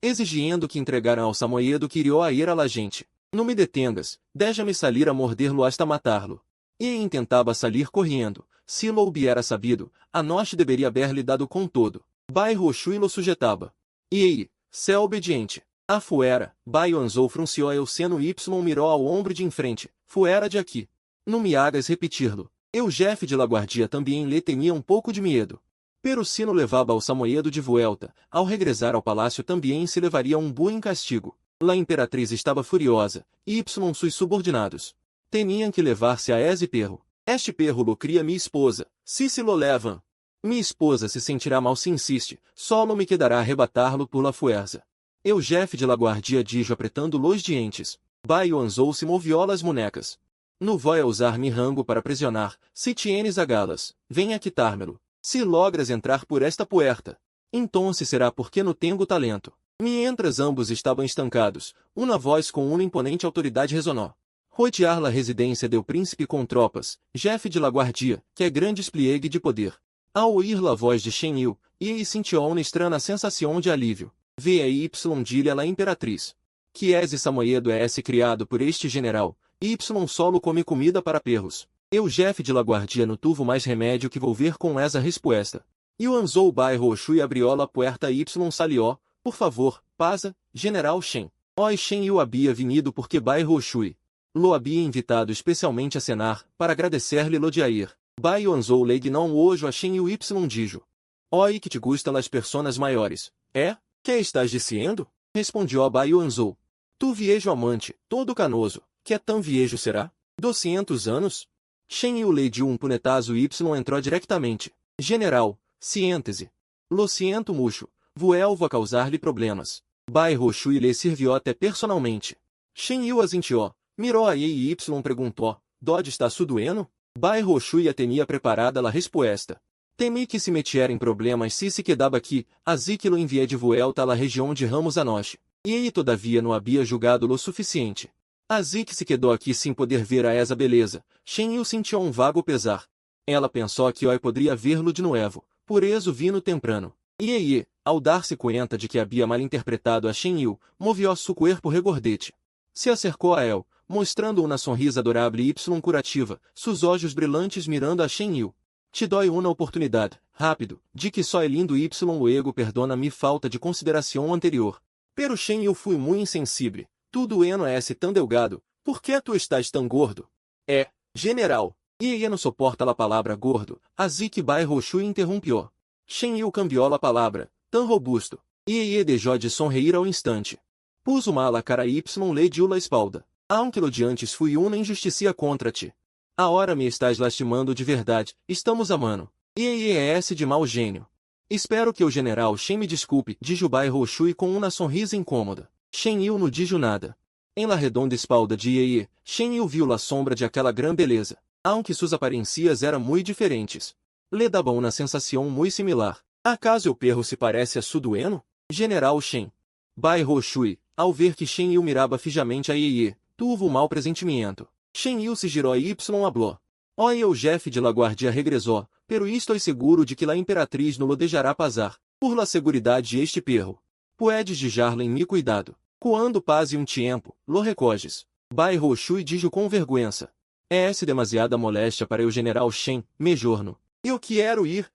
S1: Exigindo que entregaram ao Samoyedo que irió a ir a la gente. Não me detengas, déjame salir a morder-lo hasta matar-lo. E intentava salir correndo. Se lo hubiera sabido, a noche deveria haber-lhe dado com todo. Bai Roshui lo sujetava. E Ei, céu obediente. A fuera, Bai Yuanzhou frunciou el seno y mirou ao ombro de enfrente. Fuera de aqui. Não me hagas repetir-lo. Eu chefe de la guardia também lhe temia pouco de medo. Pero se no levava ao Samoyedo de vuelta, ao regressar ao palácio também se levaria buen castigo. La imperatriz estava furiosa, y sus subordinados. Teniam que levar-se a esse perro. Este perro lo cria minha esposa, se lo levam. Minha esposa se sentirá mal se insiste, solo me quedará arrebatar-lo por la fuerza. Eu chefe de la guardia dijo apretando los dientes. Bai Yuanzhou se movió las monecas. No voy a usar mi rango para pressionar, se tienes a galas, venha quitármelo. Se logras entrar por esta puerta, então será porque no tenho talento. Mientras ambos estavam estancados, uma voz com uma imponente autoridade resonou. Rodear la residência del príncipe com tropas, chefe de la guardia, que é grande despliegue de poder. Ao ouvir la voz de Shen Yu, Ei sentiu uma estranha sensação de alívio. Ve aí dile a la imperatriz. Que esse Samoyedo é esse criado por este general, y solo come comida para perros. Eu chefe de la guardia não tuvo mais remédio que volver com essa resposta. Yuanzhou Bai Roshui abrió la puerta y salió, por favor, pasa, general Shen. Oi Shen Yu havia venido porque Bai Roshui lo havia invitado especialmente a cenar, para agradecer-lhe lo de ir. Bai Yuanzhou lhe não hoje a Shen Yu y dijo. Oi que te gusta las personas maiores, é? Que estás dizendo? Respondió Bai Yuanzhou. Tu viejo amante, todo canoso, que é tão viejo será? 200 anos? Shen Yu lhe deu punetazo y entrou diretamente. General, siéntese. Lo siento mucho, vuelvo a causar-lhe problemas. Bai Roshui lhe serviu até personalmente. Shen Yu asintió, mirou a Ei y perguntou, Dod está sudoendo? Bai Roshui a tenia preparada la resposta. Temi que se metiera em problemas se quedava aqui, assim que lo enviei de vuelta à la região de Ramos a Noche. E ele todavia não havia julgado lo suficiente. Assim que se quedou aqui sem poder ver a essa beleza, Shen Yu sentiu vago pesar. Ela pensou que hoje poderia vê-lo de novo, por eso vino temprano. E Ei, ao dar-se conta de que havia malinterpretado a Shen Yu, movió su cuerpo regordete. Se acercou a él, mostrando uma sonrisa adorável y curativa, sus olhos brilhantes mirando a Shen Yu. Te dói uma oportunidade, rápido, de que só é lindo y luego perdona-me falta de consideração anterior. Pero Shen Yu fui muito insensível, tudo eno é tão delgado, por que tu estás tão gordo? É, general, e ella não soporta a palavra gordo, assim que Bai Roshui interrompió. Shen Yu cambiou a palavra, tão robusto, e ella deixou de sonreír ao instante. Pus uma la cara y lhe deu la espalda. Aunque lo de antes fui uma injusticia contra ti. Agora me estás lastimando de verdade, estamos amando. E é esse de mau gênio. Espero que o general Shen me desculpe, dijo Bai Roshui com uma sonrisa incômoda. Shen Yu não dijo nada. Em la redonda espalda de Ei, Shen Yu viu la sombra de aquela gran beleza, aunque suas aparências eram muito diferentes. Le dava uma sensação muito similar. Acaso o perro se parece a Sudueno? General Shen. Bai Roshui, ao ver que Shen Yu mirava fijamente a Ye, tuvo um mau presentimento. Shen Yu se girou e hablou. Oi, o jefe de la guardia regresó, pero estou seguro de que la imperatriz no lo dejará pasar, por la seguridade este perro. Puedes dejarlo em mi cuidado. Quando pase tiempo, lo recoges. Bai Roshui dijo com vergüenza. É demasiada moléstia para o general Shen, mejorno. Eu quero ir,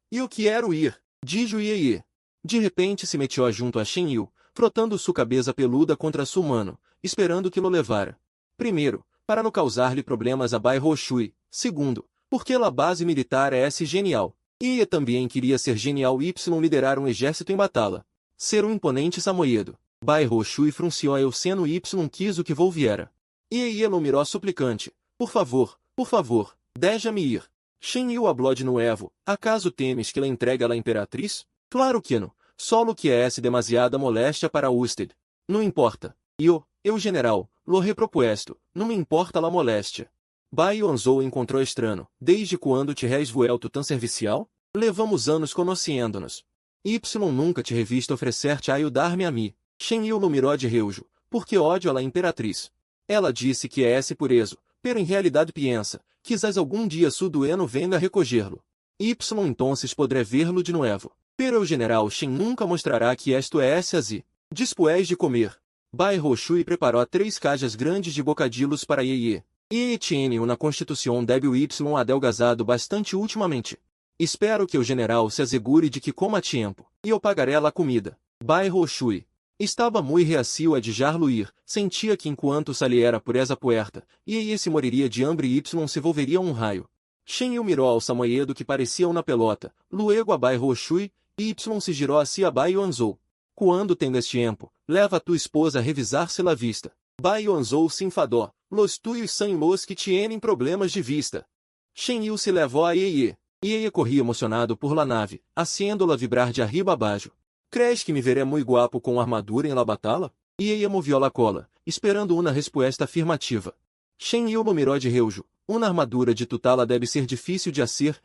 S1: dijo Ye. De repente se metió junto a Shen Yu, frotando sua cabeça peluda contra sua mano, esperando que lo levara. Primeiro, para não causar-lhe problemas a Bai Roshui. Segundo, porque la base militar é genial. E também queria ser genial y liderar exército em batalha. Ser imponente samoyedo. Bai Roshui frunciou o seno y quis o que volviera. E lo mirou suplicante. Por favor, deixa-me ir. Shen Yu habló de nuevo. Acaso temes que la entregue a la imperatriz? Claro que não. Solo que é demasiada moléstia para usted. Não importa. Eu general, lo repropuesto, não me importa la moléstia. Bai Yuanzhou encontrou estranho. Desde quando te has vuelto tão servicial? Levamos anos conhecendo-nos. Y nunca te revisto oferecer-te a ajudar-me a mim. Shen Yu lo mirou de reujo, porque ódio a la imperatriz. Ela disse que é purezo, pero em realidade piensa, quizás algum dia su dueno venga a recogerlo. Y entonces podré verlo de nuevo. Pero o general Shen nunca mostrará que esto é así. Después de comer, Bai Roshui preparou 3 cajas grandes de bocadillos para Ye. E tiene uma constituição débil y adelgazado bastante ultimamente. Espero que o general se assegure de que coma a tempo, e eu pagaré a comida. Bai Roshui estava muito reacio a dejar-lo ir, sentia que enquanto saliera por essa puerta, Ye se moriria de hambre y se volveria raio. Shen Yu mirou ao samoyedo que parecia uma pelota, luego a Bai Roshui, y se girou hacia Bai Yuanzhou. Quando tengas tempo, leva a tua esposa a revisar-se la vista. Bai Yuanzhou se enfadou. Los tuyos são los que tienen problemas de vista. Shen Yu se levou a Ye. Ye corria emocionado por la nave, haciendo-la vibrar de arriba abaixo. Crees que me veré muito guapo com armadura em la batalha? Ye movió la cola, esperando uma resposta afirmativa. Shen Yu lo mirou de reujo. Uma armadura de tutala deve ser difícil de hacer,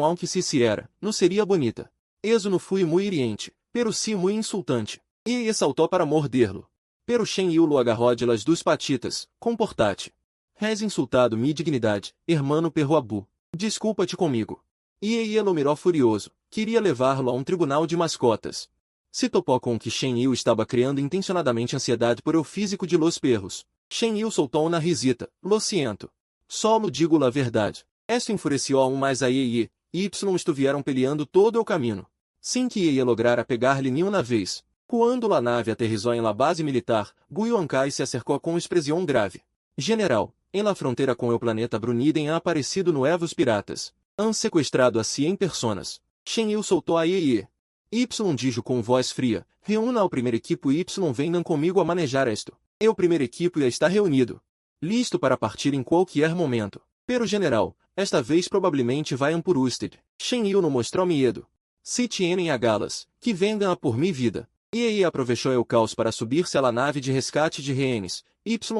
S1: aunque se era, não seria bonita. Eso não fui muito hiriente, pero sí muito insultante. Ye saltou para morderlo. Pero Shen Yu lo agarrou de las duas patitas. Comportate. Has insultado mi dignidade, hermano Perroabu. Desculpa-te comigo. Ye lo mirou furioso. Queria levá-lo a tribunal de mascotas. Se topou com que Shen Yu estava criando intencionadamente ansiedade por el físico de los perros. Shen Yu soltou uma risita. Lo siento. Solo digo la verdade. Esto enfureció aún mais a Ye. Y estuvieron peleando todo o caminho. Sem que Ye lograra pegar-lhe nem uma vez. Quando la nave aterrizou em la base militar, Gu Yuancai se acercou com expressão grave. General, em la fronteira com o planeta Bruniden ha aparecido nuevos piratas. Han sequestrado a 100 personas. Shen Yu soltou a Ye. Y dijo com voz fria, reúna ao primeiro equipo y venham comigo a manejar esto. O primeiro equipo já está reunido. Listo para partir em qualquer momento. Pero general, esta vez provavelmente vayan por usted. Shen Yu não mostrou medo. Se tienen a galas, que venham a por mi vida. Ye aproveitou o caos para subir-se à nave de resgate de rehenes.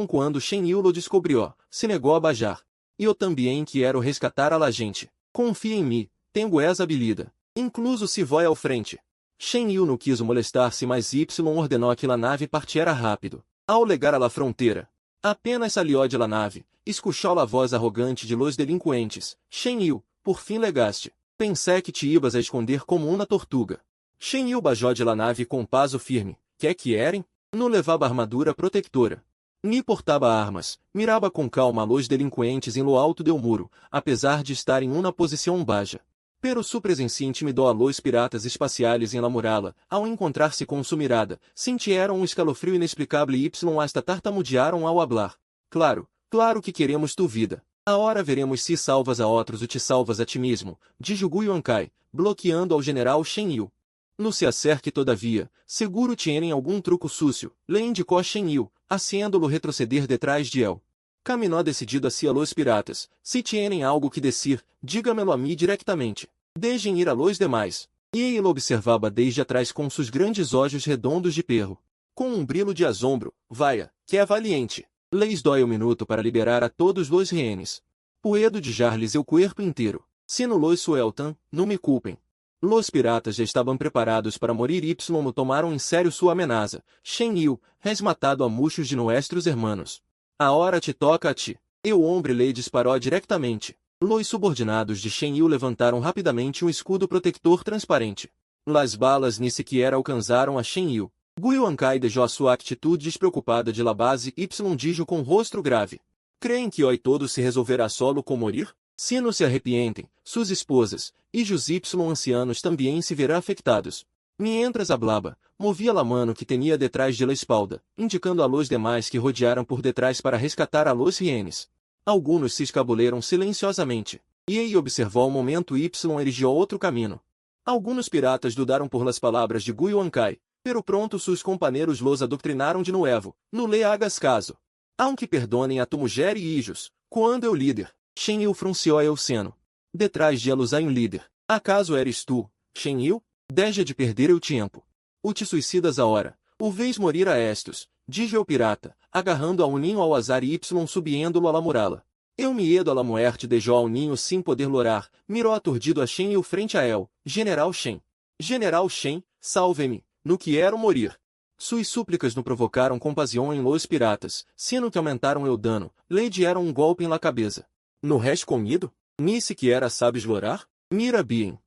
S1: Quando Shen Yu lo descobriu, se negou a bajar. Eu também quero resgatar a la gente. Confia em mim, tenho essa habilidade. Incluso se vai ao frente. Shen Yu não quis molestar-se, mas ordenou que la nave partiera rápido. Ao legar a la fronteira, apenas salió de la nave, escuchou a voz arrogante de los delinquentes. Shen Yu, por fim legaste. Pensei que te ibas a esconder como uma tortuga. Shen Yu bajou de la nave com passo firme. Que querem? Não levava armadura protetora. Ni portava armas, mirava com calma los delinquentes em lo alto do muro, apesar de estar em uma posição baixa. Pero su presencia intimidou a los piratas espaciales em la muralla, ao encontrar-se com sua mirada, sentieron escalofrio inexplicável y hasta tartamudearam ao hablar. Claro que queremos tu vida. Agora veremos se salvas a outros ou te salvas a ti mesmo, dijo Gu Yuancai, bloqueando ao general Shen Yu. No se acerque todavia, seguro tienen algum truco sucio, le indicou Shen Yu, haciendo-lo retroceder detrás de él. Caminó decidido hacia los piratas. Se tienen algo que decir, dígamelo a mim directamente. Deixem ir a los demais. E ele observava desde atrás com seus grandes olhos redondos de perro. Com brilo de assombro, vaia, que é valiente. Les dói minuto para liberar a todos los rehenes. Puedo dejar-lhes o corpo inteiro. Se no los sueltan, não me culpem. Los piratas já estavam preparados para morir y no tomaram em sério sua ameaça. Shen Yu, has matado a muchos de nuestros hermanos. Agora te toca a ti. E o homem lhe disparou diretamente. Los subordinados de Shen Yu levantaram rapidamente um escudo protetor transparente. Las balas ni sequer alcançaram a Shen Yu. Gu Yuancai deixou a sua atitude despreocupada de la base y dijo com rosto grave. Creem que hoje todo se resolverá solo com morir? Se não se arrepientem, suas esposas, e os Y ancianos também se verão afetados. Mientras hablaba, movia la mano que tinha detrás de la espalda, indicando a los demais que rodearam por detrás para rescatar a los rienes. Algunos se escabuleram silenciosamente, e ele observou o momento y erigiu outro caminho. Algunos piratas dudaram por las palavras de Gu Yuancai, pero pronto seus companheiros los adoctrinaram de nuevo, no le hagas caso. Aunque perdonem a tu mulher e hijos, quando eu líder, Shen Yu frunciou o seno. Detrás de elos há um líder. Acaso eres tu, Shen Yu? Deixa de perder o tempo. O te suicidas a hora. O vês morir a estos, diz o pirata, agarrando a um ninho ao azar y subindo-lo a la murala. Eu me edo a la muerte deixou ao ninho sem poder lorar, mirou aturdido a Shen Yu frente a el, General Shen. General Shen, salve-me, no quero morir. Suas súplicas no provocaram compasión em los piratas, sendo que aumentaram o dano, lhe dieron um golpe em la cabeça. No res comido? Ni sequer sabes lorar? Mira bien.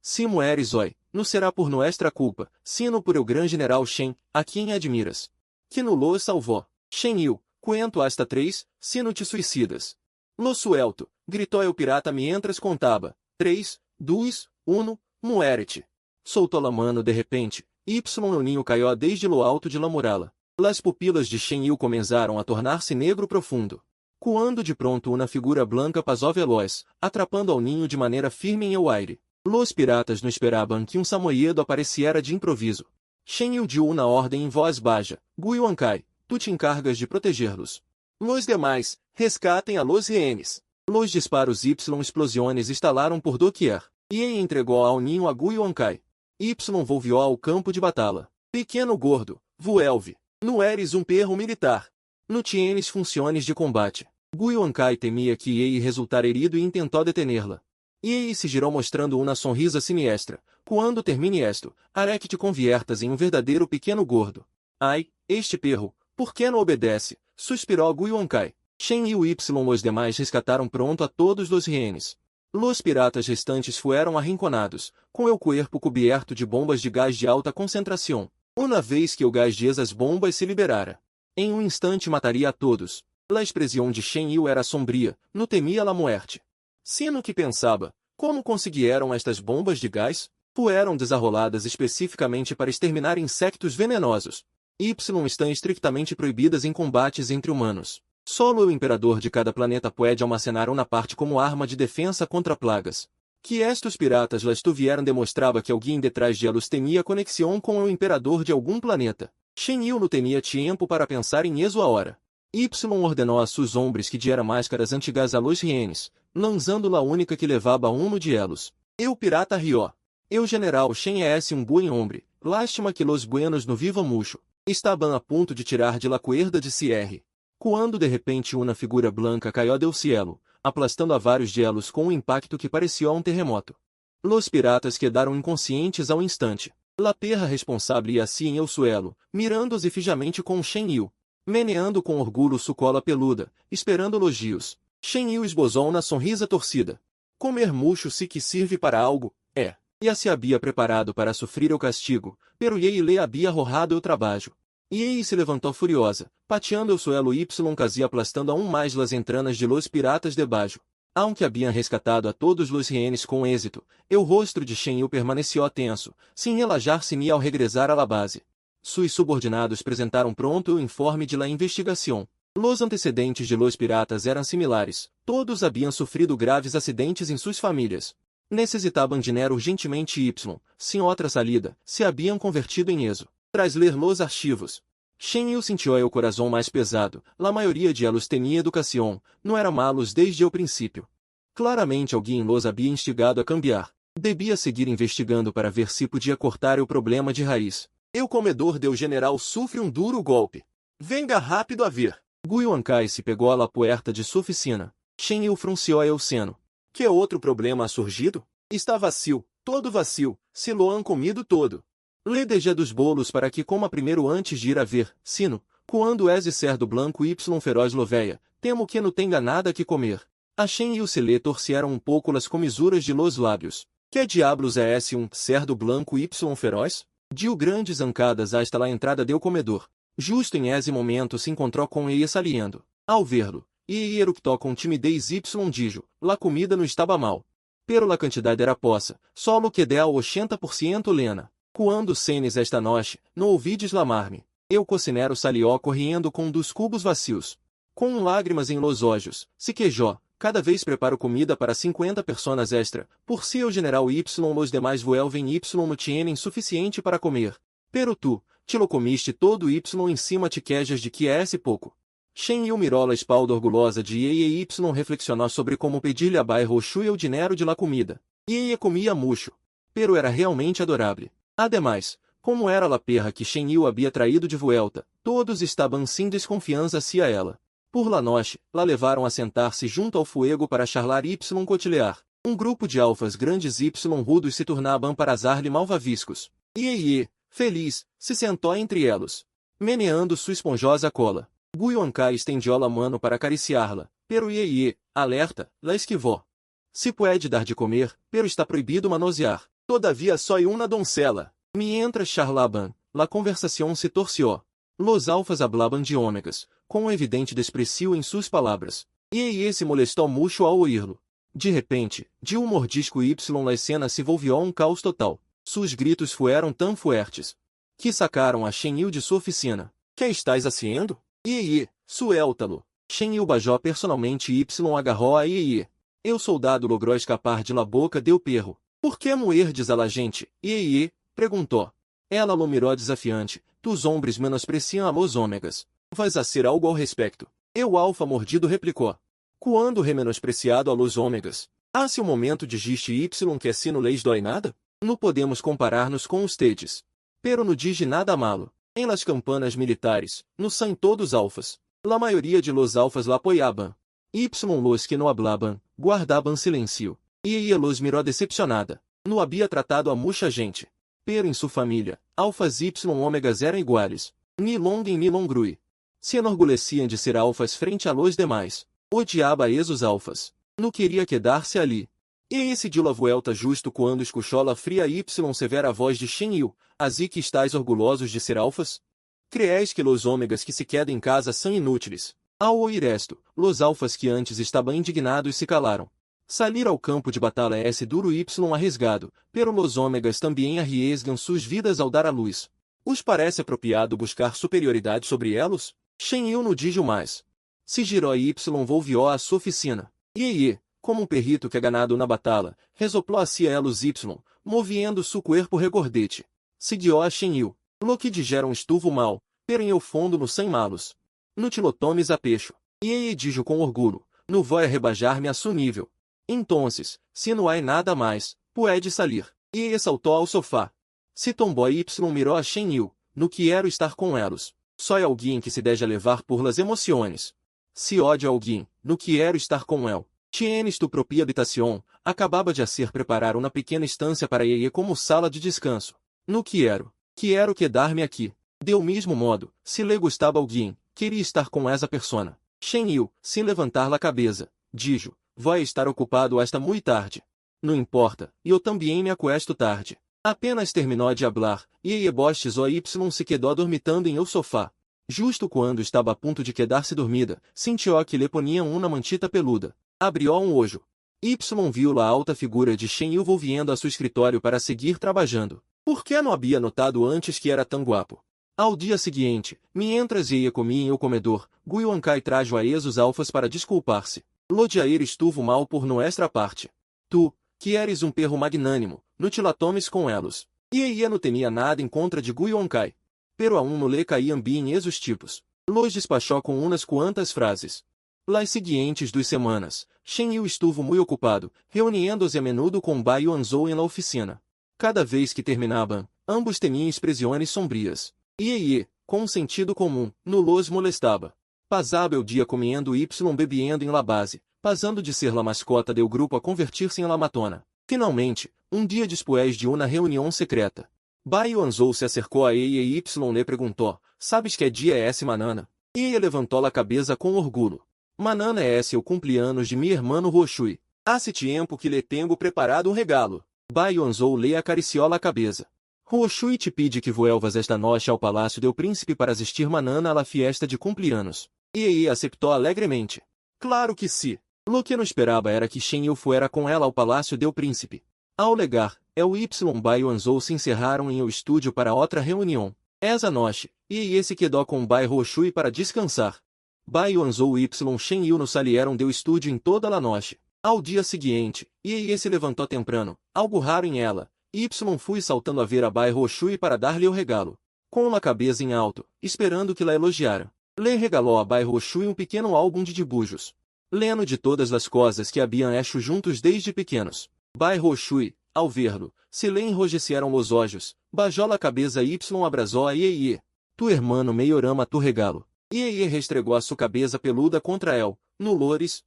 S1: Se mueres hoy, não será por nuestra culpa, sino por el gran general Shen, a quem admiras. Que no lo salvou. Shen Yu, cuento hasta 3, se não te suicidas. Lo suelto, gritou el pirata mientras contava. 3, 2, 1, muérete. Soltou la mano de repente, o ninho caiu desde lo alto de la murala. Las pupilas de Shen Yu começaram a tornar-se negro profundo. Quando de pronto uma figura branca passou veloz, atrapando ao ninho de maneira firme em el aire. Los piratas não esperavam que samoyedo apareciera de improviso. Shen Yu deu uma ordem em voz baixa. Gu Yuancai, tu te encargas de protegê-los. Los demais, rescatem a los rienes. Los disparos y explosiones estalaram por doquier. E entregou ao ninho a Gu Yuancai. Y volviu ao campo de batalha. Pequeno gordo, vuelve. Não eres um perro militar. Não tienes funções de combate. Gu Yuancai temia que ele resultar herido e tentou detenerla. E ele se girou mostrando uma sonrisa siniestra. Quando termine esto, haré que te conviertas em um verdadeiro pequeno gordo. Ai, este perro, por que não obedece? Suspirou Gu Yuancai. Shen Yu y os demais rescataram pronto a todos os rienes. Los piratas restantes foram arrinconados, com o corpo coberto de bombas de gás de alta concentração. Uma vez que o gás de esas bombas se liberara, em um instante mataria a todos. La expressão de Shen Yu era sombria, não temia la muerte. Sino que pensava, como conseguiram estas bombas de gás? Foram desarroladas especificamente para exterminar insectos venenosos. Y estão estritamente proibidas em combates entre humanos. Solo o imperador de cada planeta pode almacenar uma parte como arma de defesa contra plagas. Que estes piratas las tuvieram demonstrava que alguém detrás de elos tinha conexão com o imperador de algum planeta. Shen Yu não tinha tempo para pensar em eso agora. Y ordenou a seus hombres que diera máscaras antigas a los rienes, lançando la única que levava uno de elos. Eu pirata rió. Eu general Shen es um buen hombre, lástima que los buenos no vivam mucho. Estaban a ponto de tirar de la cuerda de cierre. Quando de repente uma figura branca caiu del cielo, aplastando a vários de elos com um impacto que parecia um terremoto. Los piratas quedaram inconscientes ao instante. La perra responsável ia assim em el suelo, mirando-os fijamente com Shen Yu. Meneando com orgulho sua cola peluda, esperando elogios. Shen Yu esbozou uma sonrisa torcida. Comer murcho se que serve para algo, é. E se havia preparado para sofrer o castigo, pero ele lhe havia arrojado o trabalho. E ele se levantou furiosa, pateando o suelo y casi aplastando aún mais las entranas de los piratas debaixo. Aunque haviam rescatado a todos los rienes com êxito, o rosto de Shen Yu permaneceu tenso, sem relajar-se ni ao regressar à la base. Seus subordinados apresentaram pronto o informe de la investigação. Los antecedentes de los piratas eram similares, todos haviam sofrido graves acidentes em suas famílias. Necessitavam dinheiro urgentemente y, sem outra salida, se haviam convertido em eso. Tras ler los archivos. Shen Yu sentiu o coração mais pesado, la maioria de elos tinha educação, não era malos desde o princípio. Claramente alguém los havia instigado a cambiar. Devia seguir investigando para ver se podia cortar o problema de raiz. O comedor del general sofre um duro golpe. Venga rápido a ver. Gu Yuancai se pegou à la puerta de sua oficina. Shen Yu frunciou o seno. Que outro problema ha surgido? Está vazio, Todo vacil, se lo han comido todo. Lê deja dos bolos para que coma primeiro antes de ir a ver, sino, quando és cerdo branco y feroz loveia, temo que não tenha nada que comer. A Shen e o Cele torceram pouco las comisuras de los lábios. Que diablos é esse cerdo branco y feroz? Dio grandes zancadas hasta la entrada del comedor. Justo em esse momento se encontrou com ella saliendo. Ao verlo, e eructou com timidez y dijo, la comida não estava mal. Pero la quantidade era poça, solo que deu 80% lena. Quando cenes esta noche, não ouvides lamar-me. Eu cocinero salió correndo com dos cubos vacios. Com lágrimas em los olhos, se quejó, cada vez preparo comida para 50 personas extra, por si o general Y los demais vuelven Y no tienen suficiente para comer. Pero tu, te lo comiste todo Y em cima te quejas de que é esse pouco. Shen Yu mirou a espalda orgulhosa de Ye Y reflexionou sobre como pedir-lhe a Bai Roxu e o dinheiro de la comida. Ye comia mucho. Pero era realmente adorável. Ademais, como era la perra que Shen Yu havia traído de vuelta, todos estavam sem desconfiança hacia ela. Por la noche, la levaram a sentar-se junto ao fuego para charlar y cotilear. Grupo de alfas grandes y rudos se tornavam para azar-lhe malvaviscos. Ye, feliz, se sentou entre elos, meneando sua esponjosa cola. Guiuancai estendió la mano para acariciá-la, pero Ye, alerta, la esquivou. Se puede dar de comer, pero está proibido manosear. Todavia soy una doncella. Mientras charlaban, la conversación se torció. Los alfas hablaban de ômegas, com evidente desprecio em suas palavras. Ye se molestou mucho ao oírlo. De repente, de mordisco Y la escena se volvió caos total. Sus gritos fueron tão fuertes que sacaram a Shen Yu de sua oficina. Que estás haciendo? Ye, suéltalo. Shen Yu bajou personalmente Y agarrou a Ye. O soldado logrou escapar de la boca del perro. Por que moerdes a la gente? Ye, perguntou. Ela lo mirou desafiante. Tus hombres menospreciam a los ômegas. Vais a ser algo ao respeito. O alfa mordido replicou. Quando remenospreciado a los ômegas? Há-se momento dijiste Y que se no leis dói nada? Não podemos comparar-nos com os tedes. Pero no dije nada malo. Em las campanas militares, no são todos alfas. La maioria de los alfas la apoiaban. Y los que no hablaban, guardaban silencio. E los mirou decepcionada. Não havia tratado a mucha gente. Pero em sua família, alfas y ômegas eram iguais. Ni long ni longrui. Se enorguleciam de ser alfas frente a los demais. Odiava esos alfas. Não queria quedar-se ali. E esse deu la vuelta justo quando escuchou la fria y severa voz de Shen Yu. Assim que estáis orgulhosos de ser alfas? Crees que los ômegas que se quedam em casa são inúteis? Ao ouvir esto, los alfas que antes estavam indignados se calaram. Salir ao campo de batalha é duro y arriscado, pero los ômegas também arriesgam suas vidas ao dar à luz. Os parece apropriado buscar superioridade sobre elos? Shen Yu não dijo mais. Se girou y volvió a sua oficina. Ye, como perrito que é ganado na batalha, resoplou hacia elos Y, moviendo su cuerpo regordete. Seguiu a Shen Yu. Lo que digeram estuvo mal, pero em eu fundo no sem malos. No te lo tomes a pecho. Ye dijo com orgulho, não vou rebajar-me a su nível. Entonces, se não há nada mais, puede salir. Ye saltou ao sofá. Se tombou Y mirou a Shen Yu, no quero estar com elos. Só é alguém que se deja levar por las emociones. Se odia alguém, no quero estar com el. Tienes tu propia habitación, acabava de hacer preparar uma pequena estância para Ye como sala de descanso. No quero quedar-me aqui. Do mesmo modo, se le gostava alguém, queria estar com essa persona. Shen Yu, sem levantar la cabeça, dijo, vou estar ocupado hasta muito tarde. Não importa, eu também me acuesto tarde. Apenas terminou de hablar, e bostezou Y se quedou dormitando em el sofá. Justo quando estava a ponto de quedar-se dormida, sentiu que lhe poniam uma mantita peluda. Abriu olho. Y viu a alta figura de Shen Yu volviendo a seu escritório para seguir trabalhando. Por que não havia notado antes que era tão guapo? Ao dia seguinte, mientras Ye comia em o comedor, Guiuancai trajo a esos alfas para desculpar-se. Lo diaer estuvo mal por nuestra parte. Tu, que eres perro magnânimo, não te la tomes com elos. Ye não tinha nada em contra de Guiuancai. Pero a no le caíam bem esos tipos. Los despachou com umas quantas frases. Las seguintes 2 semanas, Shen Yu estuvo muito ocupado, reunindo-se a menudo com Bai Yuanzhou em la oficina. Cada vez que terminavam, ambos tinham expressões sombrias. Ye, com sentido comum, no los molestava. Passava o dia comendo y bebiendo em la base, passando de ser la mascota del grupo a convertir-se em la matona. Finalmente, um dia despois de uma reunião secreta, Bai Yuanzhou se acercou a Ei e Y lhe perguntou, sabes que dia é esse manana? Ei levantou a cabeça com orgulho. Manana é esse o cumpleanos de mi hermano Roshui. Hace tiempo que lhe tenho preparado um regalo. Bai Yuanzhou lhe acariciou a cabeça. Roshui te pede que vuelvas esta noite ao palácio do príncipe para assistir manana à la fiesta de cumpleanos. Ei aceitou alegremente. Claro que sim. Lo que não esperava era que Shen Yu fuera com ela ao palácio do príncipe. Ao legar, el Y Bai Yuanzhou se encerraram em o estúdio para outra reunião. Essa noite, Ei se quedou com Bai Roshui para descansar. Bai Yuanzhou e Shen Yu no salieram do estúdio em toda a noite. Ao dia seguinte, Ei se levantou temprano, algo raro em ela. Y fui saltando a ver a Bai Roshui para dar-lhe o regalo. Com uma cabeça em alto, esperando que la elogiara. Le regalou a Bai Roshui um pequeno álbum de dibujos. Lendo de todas as coisas que haviam hecho juntos desde pequenos. Bai Roshui, ao vê-lo, se lhe enrojeceram os olhos, bajou a cabeça y abraçou a Ei. Tu hermano meio ama tu regalo. Ei restregou a sua cabeça peluda contra el, no lores.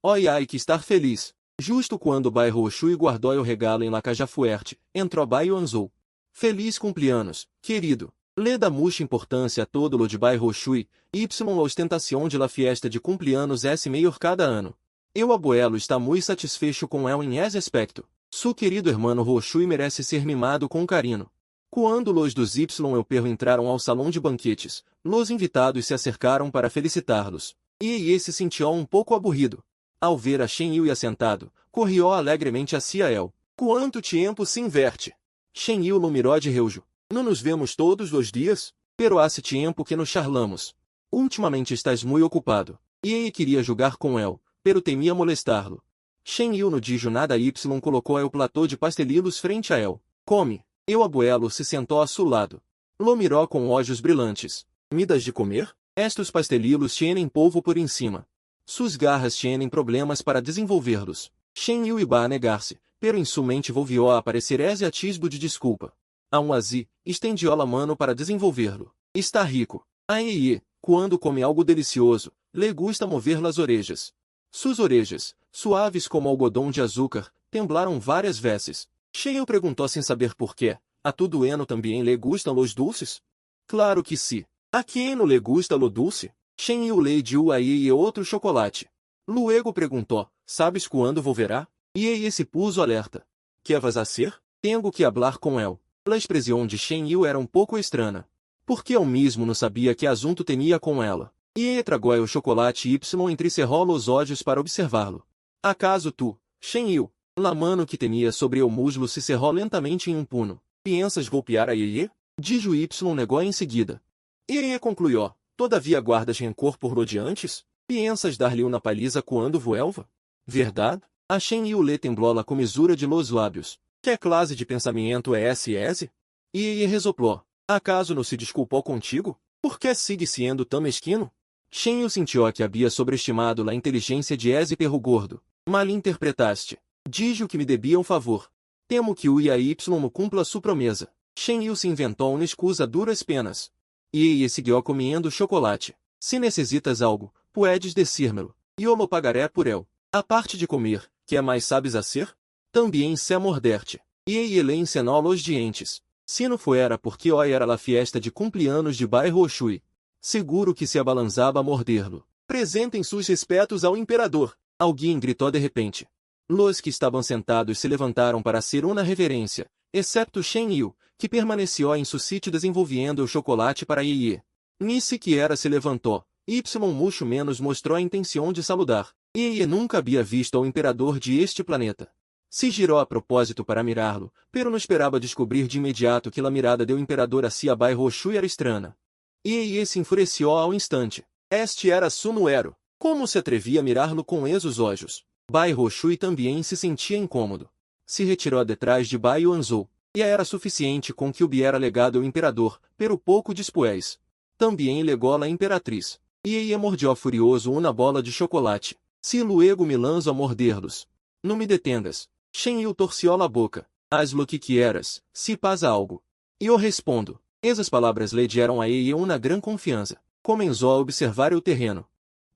S1: Oi ai que estar feliz. Justo quando Bai Roshui guardou o regalo em la caja fuerte, entrou Bai Yuanzhou. Feliz cumpleanos, querido. Le da mucha importância a todo lo de Bai Roshui, y la ostentação de la fiesta de cumpleanos es maior cada ano. Eu abuelo está muito satisfecho com el em esse aspecto. Su querido hermano Roshui merece ser mimado com carinho. Quando los dos Y eu perro entraram ao salão de banquetes, los invitados se acercaram para felicitá-los. E se sentiu um pouco aburrido. Ao ver a Shen Yu assentado, corrió alegremente hacia el. Quanto tempo se inverte? Shen Yu lo miró de reujo. Não nos vemos todos os dias? Pero hace tempo que nos charlamos. Ultimamente estás muito ocupado. E queria jogar com el, pero temia molestar-lo. Shen Yu no dijo nada Y colocou el platô de pastelilos frente a el. Come. Eu abuelo se sentou a seu lado. Lo miró com olhos brilhantes. Me das de comer? Estes pastelilos tienen polvo por encima. Sus garras tienen problemas para desenvolverlos. Shen Yu iba a negar-se, pero em sua mente volvió a aparecer esse atisbo de desculpa. Aun así, estendió a mano para desenvolverlo. Está rico. Ai, quando come algo delicioso, le gusta mover las orejas. Sus orejas, suaves como algodão de açúcar, temblaram várias vezes. Shen Yu perguntou sem saber por quê. A tu dueno também le gustam los dulces? Claro que sim. A quem não le gusta lo dulce? Shen Yu le dio a e outro chocolate. Luego perguntou, sabes quando volverá? E se puso alerta. Que vas a ser? Tenho que hablar com el. A expressão de Shen Yu era um pouco estranha. Porque eu mesmo não sabia que assunto tinha com ela. E tragou o chocolate y entrecerrou os olhos para observá-lo. Acaso tu, Shen Yu, la mano que tinha sobre o muslo se cerrou lentamente em um puno. Piensas golpear a Ye? Dijo Y negou em seguida. Ye concluiu, todavia guardas rancor por lo de antes? Piensas dar-lhe uma paliza quando vuelva? Verdade? A Shen Yu le temblou a comisura de los lábios. Que classe de pensamento é esse? E resoplou. Acaso não se desculpou contigo? Por que sigue sendo tão mesquino? Shen Yu sentiu que havia sobreestimado a inteligência de esse perro gordo. Malinterpretaste. Dijo que me debia um favor. Temo que o Y me cumpla sua promesa. Shen Yu se inventou uma excusa a duras penas. E seguiu comendo chocolate. Se necessitas algo, puedes decir-me-lo. E eu lo pagaré por el. A parte de comer, que é mais sabes a ser? Também se morderte. E le encenou los dientes. Se não fuera porque hoy era la fiesta de cumpleanos de Bai Roshui. Seguro que se abalançava a morder-lo. Presentem seus respetos ao imperador. Alguém gritou de repente. Los que estavam sentados se levantaram para hacer uma reverência, excepto Shen Yu, que permaneceu em seu sítio desenvolvendo o chocolate para Ye. Ni sequer se levantou. Y mucho menos mostrou a intenção de saludar. Ye nunca havia visto ao imperador de este planeta. Se girou a propósito para mirá-lo, pero não esperava descobrir de imediato que a mirada do imperador hacia Bai Roshui era estranha. Ye se enfureceu ao instante. Este era su nuero. Como se atrevia a mirá-lo com esos olhos? Bai Roshui também se sentia incômodo. Se retirou detrás de Bai Yuanzhou, e era suficiente com que hubiera legado o imperador, pero pouco después. Também legou a imperatriz. E mordió furioso uma bola de chocolate. Se luego me lanzo a morder-los. Não me detengas. Shen Yu torció a boca. Haz lo que quieras, se pasa algo. E eu respondo. Essas palavras lhe deram a Ye uma gran confiança. Começou a observar o terreno.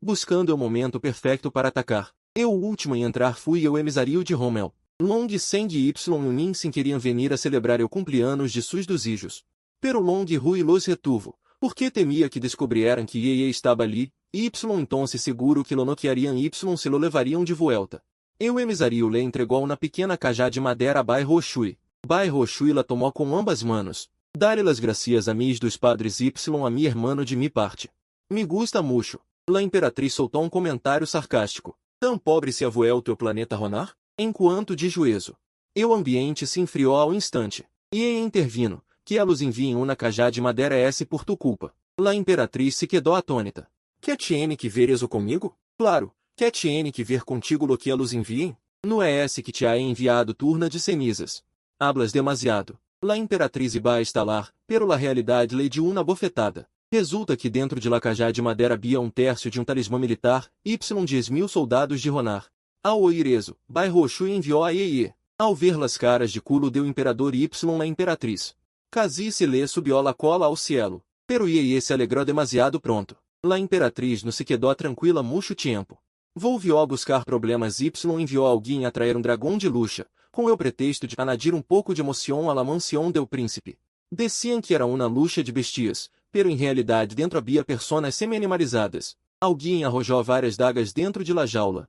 S1: Buscando o momento perfeito para atacar. Eu o último em entrar fui eu emissário de Rommel. Long Seng y Min sin queriam venir a celebrar o cumpleaños de sus dos hijos. Pero Long Hui los retuvo, porque temia que descobrieran que Ye estava ali, y entonces seguro que lo noqueariam y se lo levariam de vuelta. O emisario lhe entregou uma pequena cajá de madeira a Bai Roshui. Bai Roshui la tomou com ambas manos. Dale las gracias a mis dos padres Y a mi hermano de mi parte. Me gusta mucho. La imperatriz soltou comentário sarcástico. Tão pobre se ha vuelto o planeta Ronar? Enquanto de juízo. O ambiente se enfriou ao instante. E intervino, que elos enviem uma cajá de madeira por tu culpa. La imperatriz se quedou atônita. Que tiene que ver eso comigo? Claro, que tiene que ver contigo lo que elos enviem? No que te ha enviado turna de cenizas. Hablas demasiado. La imperatriz iba a estalar, pero la realidade lhe deu uma bofetada. Resulta que dentro de la cajá de madeira havia terço de talismã militar, Y 10.000 soldados de Ronar. Ao ouvir eso, Bai Roshui enviou a Ye. Ao ver las caras de culo deu imperador Y la imperatriz. Casi se lhe subiu la cola ao cielo. Pero Ye se alegrou demasiado pronto. La imperatriz não se quedou tranquila muito tempo. Volvió a buscar problemas Y enviou alguém a trazer dragão de luxa, com o pretexto de anadir pouco de emoção a la mansão del príncipe. Deciam que era uma luxa de bestias, pero em realidade dentro havia personas semi-animalizadas. Alguém arrojou várias dagas dentro de la jaula.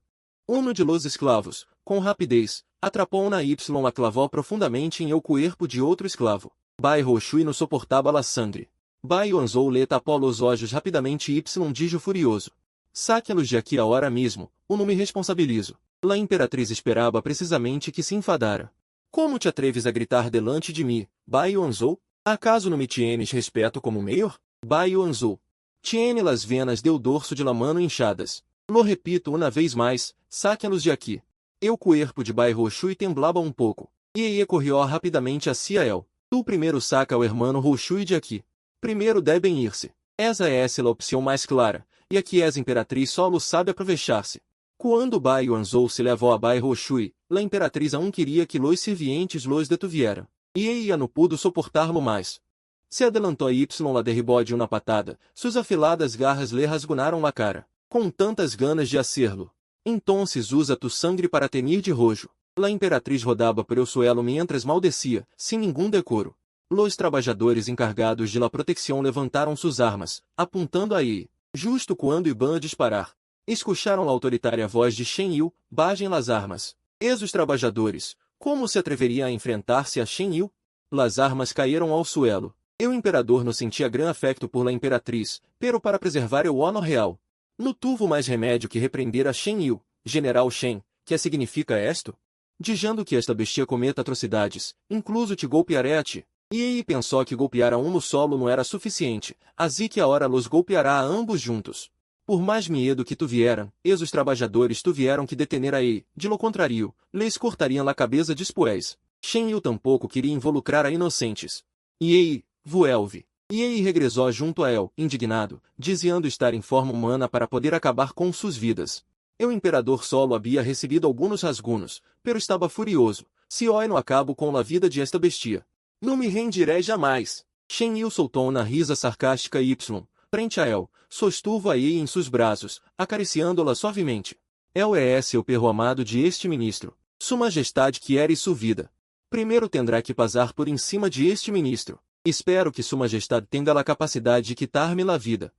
S1: De los esclavos, com rapidez, atrapou na Y a clavou profundamente em o corpo de outro esclavo. Bai Roshui não suportava la sangre. Bai Yuanzhou lhe tapou os olhos rapidamente Y dijo furioso. Saque-los de aqui agora mesmo, ou não me responsabilizo. La imperatriz esperava precisamente que se enfadara. Como te atreves a gritar delante de mim, Bai Yuanzhou? Acaso não me tienes respeito como mayor? Bai Yuanzhou. Tiene las venas del dorso de la mano inchadas. Lo repito uma vez mais, saque-los de aqui. O corpo de Bai Roshui temblava pouco. E correu rapidamente hacia él. Tu primeiro saca o hermano Roshui de aqui. Primeiro devem ir-se. Essa é a opção mais clara, e aqui a imperatriz só lo sabe aproveitar-se. Quando Bai Yuanzhou se levou a Bai Roshui, la imperatriz aún queria que los servientes los detuvieran. E ella não pudo suportar-lo mais. Se adelantou a Y la derribou de uma patada, suas afiladas garras lhe rasgunaram la cara. Com tantas ganas de hacerlo. Entonces usa tu sangre para tenir de rojo. La imperatriz rodava por el suelo mientras maldecia, sem nenhum decoro. Los trabajadores encargados de la protección levantaram suas armas, apontando a Yi. Justo quando iban a disparar. Escucharam a autoritária voz de Shen Yu, bajem las armas. Os trabajadores, como se atreveria a enfrentar-se a Shen Yu? Las armas caíram ao suelo. O imperador não sentia gran afecto por la imperatriz, pero para preservar o honor real. No tuvo mais remédio que repreender a Shen Yu, general Shen, que significa esto? Dizendo que esta bestia cometa atrocidades, incluso te golpearé a ti. E ele pensou que golpear a no solo não era suficiente, assim que agora los golpeará a ambos juntos. Por mais medo que tuvieran, os trabalhadores tuvieram que detener a ele, de lo contrário, lhes cortariam a cabeça después. Shen Yu tampouco queria involucrar a inocentes. E ele, vuelve. E ele regressou junto a él, indignado, dizendo estar em forma humana para poder acabar com suas vidas. O imperador solo havia recebido alguns rasgunos, pero estava furioso. Se hoje não acabo com a vida de esta bestia. Não me rendirei jamais. Shen Yu soltou uma risa sarcástica Y, frente a él, sostuvo a Yi em seus braços, acariciando-la suavemente. Él é o perro amado de este ministro. Sua majestade quiere sua vida. Primeiro tendrá que passar por em cima de este ministro. Espero que sua majestade tenha a capacidade de quitar-me a vida.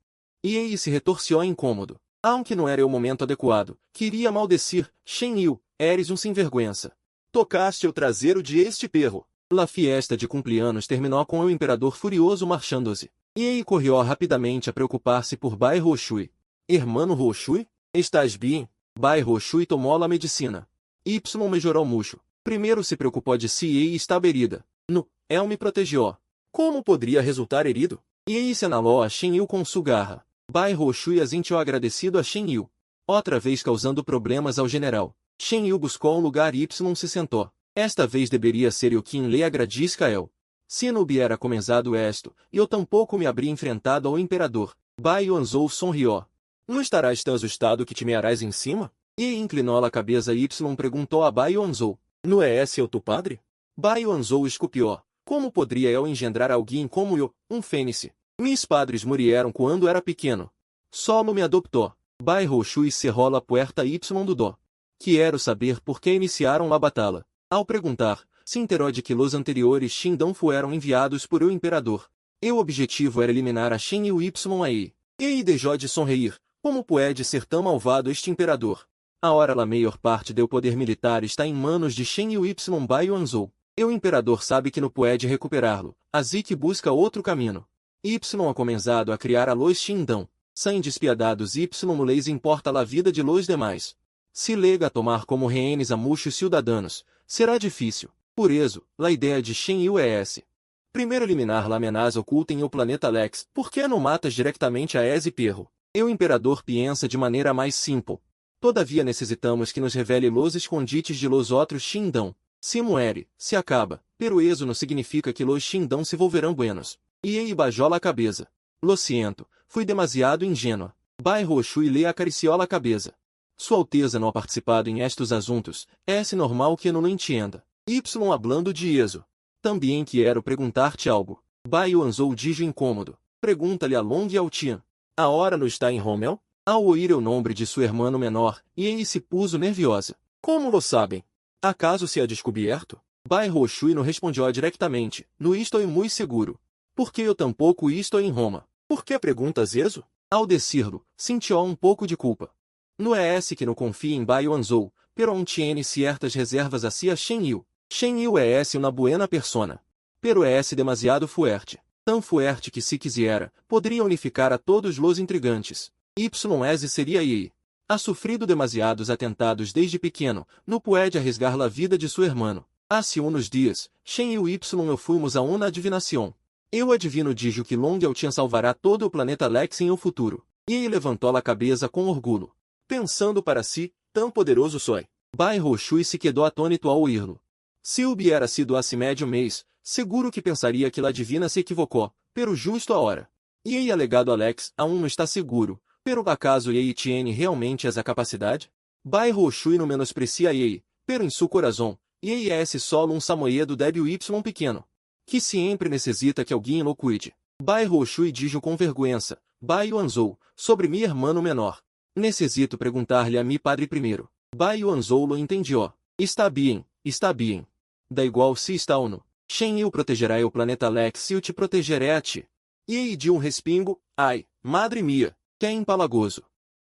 S1: E ele se retorciou incômodo. Aunque não era o momento adequado, queria maldecir, Shen Yu, eres sem-vergüenza. Tocaste o traseiro de este perro. La fiesta de cumpleaños terminou com o imperador furioso marchando-se. E ele correu rapidamente a preocupar-se por Bai Roshui. Hermano Roshui? Estás bem? Bai Roshui tomou a medicina. Y melhorou muito. Primeiro se preocupou de si e estava herida. No, él me protegeu. Como poderia resultar herido? E ele se analou a Shen Yu com sua garra. Bai Roshui asentiu agradecido a Shen Yu. Outra vez causando problemas ao general. Shen Yu buscou um lugar e se sentou. Esta vez deveria ser eu quem lhe agradisca a él. Se não hubiera comenzado esto, eu tampouco me habría enfrentado ao imperador. Bai Yuanzhou sonrió. Não estarás tão assustado que te mearás em cima? E inclinou a cabeça Y perguntou a Bai Yuanzhou. Não é esse o tu padre? Bai Yuanzhou escupió. Como poderia eu engendrar alguém como eu, fênix? Mis padres murieron quando era pequeno. Solo me adoptou. Bai Roshui cerrou a puerta Y dudou. Quero saber por que iniciaram a batalha. Ao perguntar, se enterou de que los anteriores Xindão fueram enviados por o imperador. E o objetivo era eliminar a Shen Yu Yi. E deixou de sonreír. Como pode ser tão malvado este imperador? A maior parte do poder militar está em manos de Shen Yu Bai Yuanzhou. E o imperador sabe que não pode recuperá-lo, assim que busca outro caminho. Y ha comenzado a criar a los Xindão. São despiadados Y no les importa a vida de los demais. Se lega a tomar como rehenes a muitos cidadãos, será difícil. Por isso, a ideia de Shen Yu é essa. Primeiro eliminar a ameaça oculta em o planeta Lex, porque não matas diretamente a esse perro. E o imperador pensa de maneira mais simples. Todavia necessitamos que nos revele los escondites de los outros Xindão. Se muere, se acaba, pero eso não significa que los Xindão se volverão buenos. E aí bajola a cabeça. Lo siento, fui demasiado ingênua. Bai Roshui lhe acariciou a cabeça. Sua Alteza não ha participado em estes assuntos, é normal que não entenda. Y hablando de eso. Também quero perguntar-te algo. Bai Yuanzhou dijo incômodo. Pergunta-lhe a Long e ao Tian. A hora não está em Rommel? Ao ouvir o nome de seu irmão menor, e ele se puso nerviosa. Como lo sabem? Acaso se ha descoberto? Bai Roshui não respondeu diretamente. No estou muito seguro. Porque eu tampouco estou em Roma. Por que perguntas isso? Ao decir-lo, sentiu pouco de culpa. Não é esse que não confia em Bai Yuanzhou, pero não tiene ciertas reservas hacia Shen Yu. Shen Yu é esse uma buena persona. Pero é esse demasiado fuerte. Tão fuerte que se quisiera, poderia unificar a todos los intrigantes. YS seria aí. Ha sofrido demasiados atentados desde pequeno, não pode arriesgar a vida de seu irmão. Hace uns dias, Shen Yu e eu fomos a uma adivinação. Eu adivino dijo que Long Tian salvará todo o planeta Lex em o futuro. E ele levantou a cabeça com orgulho. Pensando para si, tão poderoso soy. Bai Roshui se quedou atônito ao ouvir-lo. Se hubiera sido assim médio mês, seguro que pensaria que a divina se equivocou, pero justo a hora. E aí alegado Alex, não está seguro, pero acaso Yei tiene realmente essa capacidade? Bai Roshui não menosprecia Yei, pero em seu coração, Yei é solo samoyedo débil Y pequeno, que sempre necessita que alguém o cuide. Bai Roshui dijo com vergonha, Bai Yuanzhou, sobre minha irmã menor. Necessito perguntar-lhe a mi padre primeiro. Bai Yuanzhou lo entendió. Está bem, está bem. Da igual se está ou não. Shen Yu protegerá o planeta Lex e eu te protegerei a ti. E aí de respingo, ai, madre mia, que é empalagoso.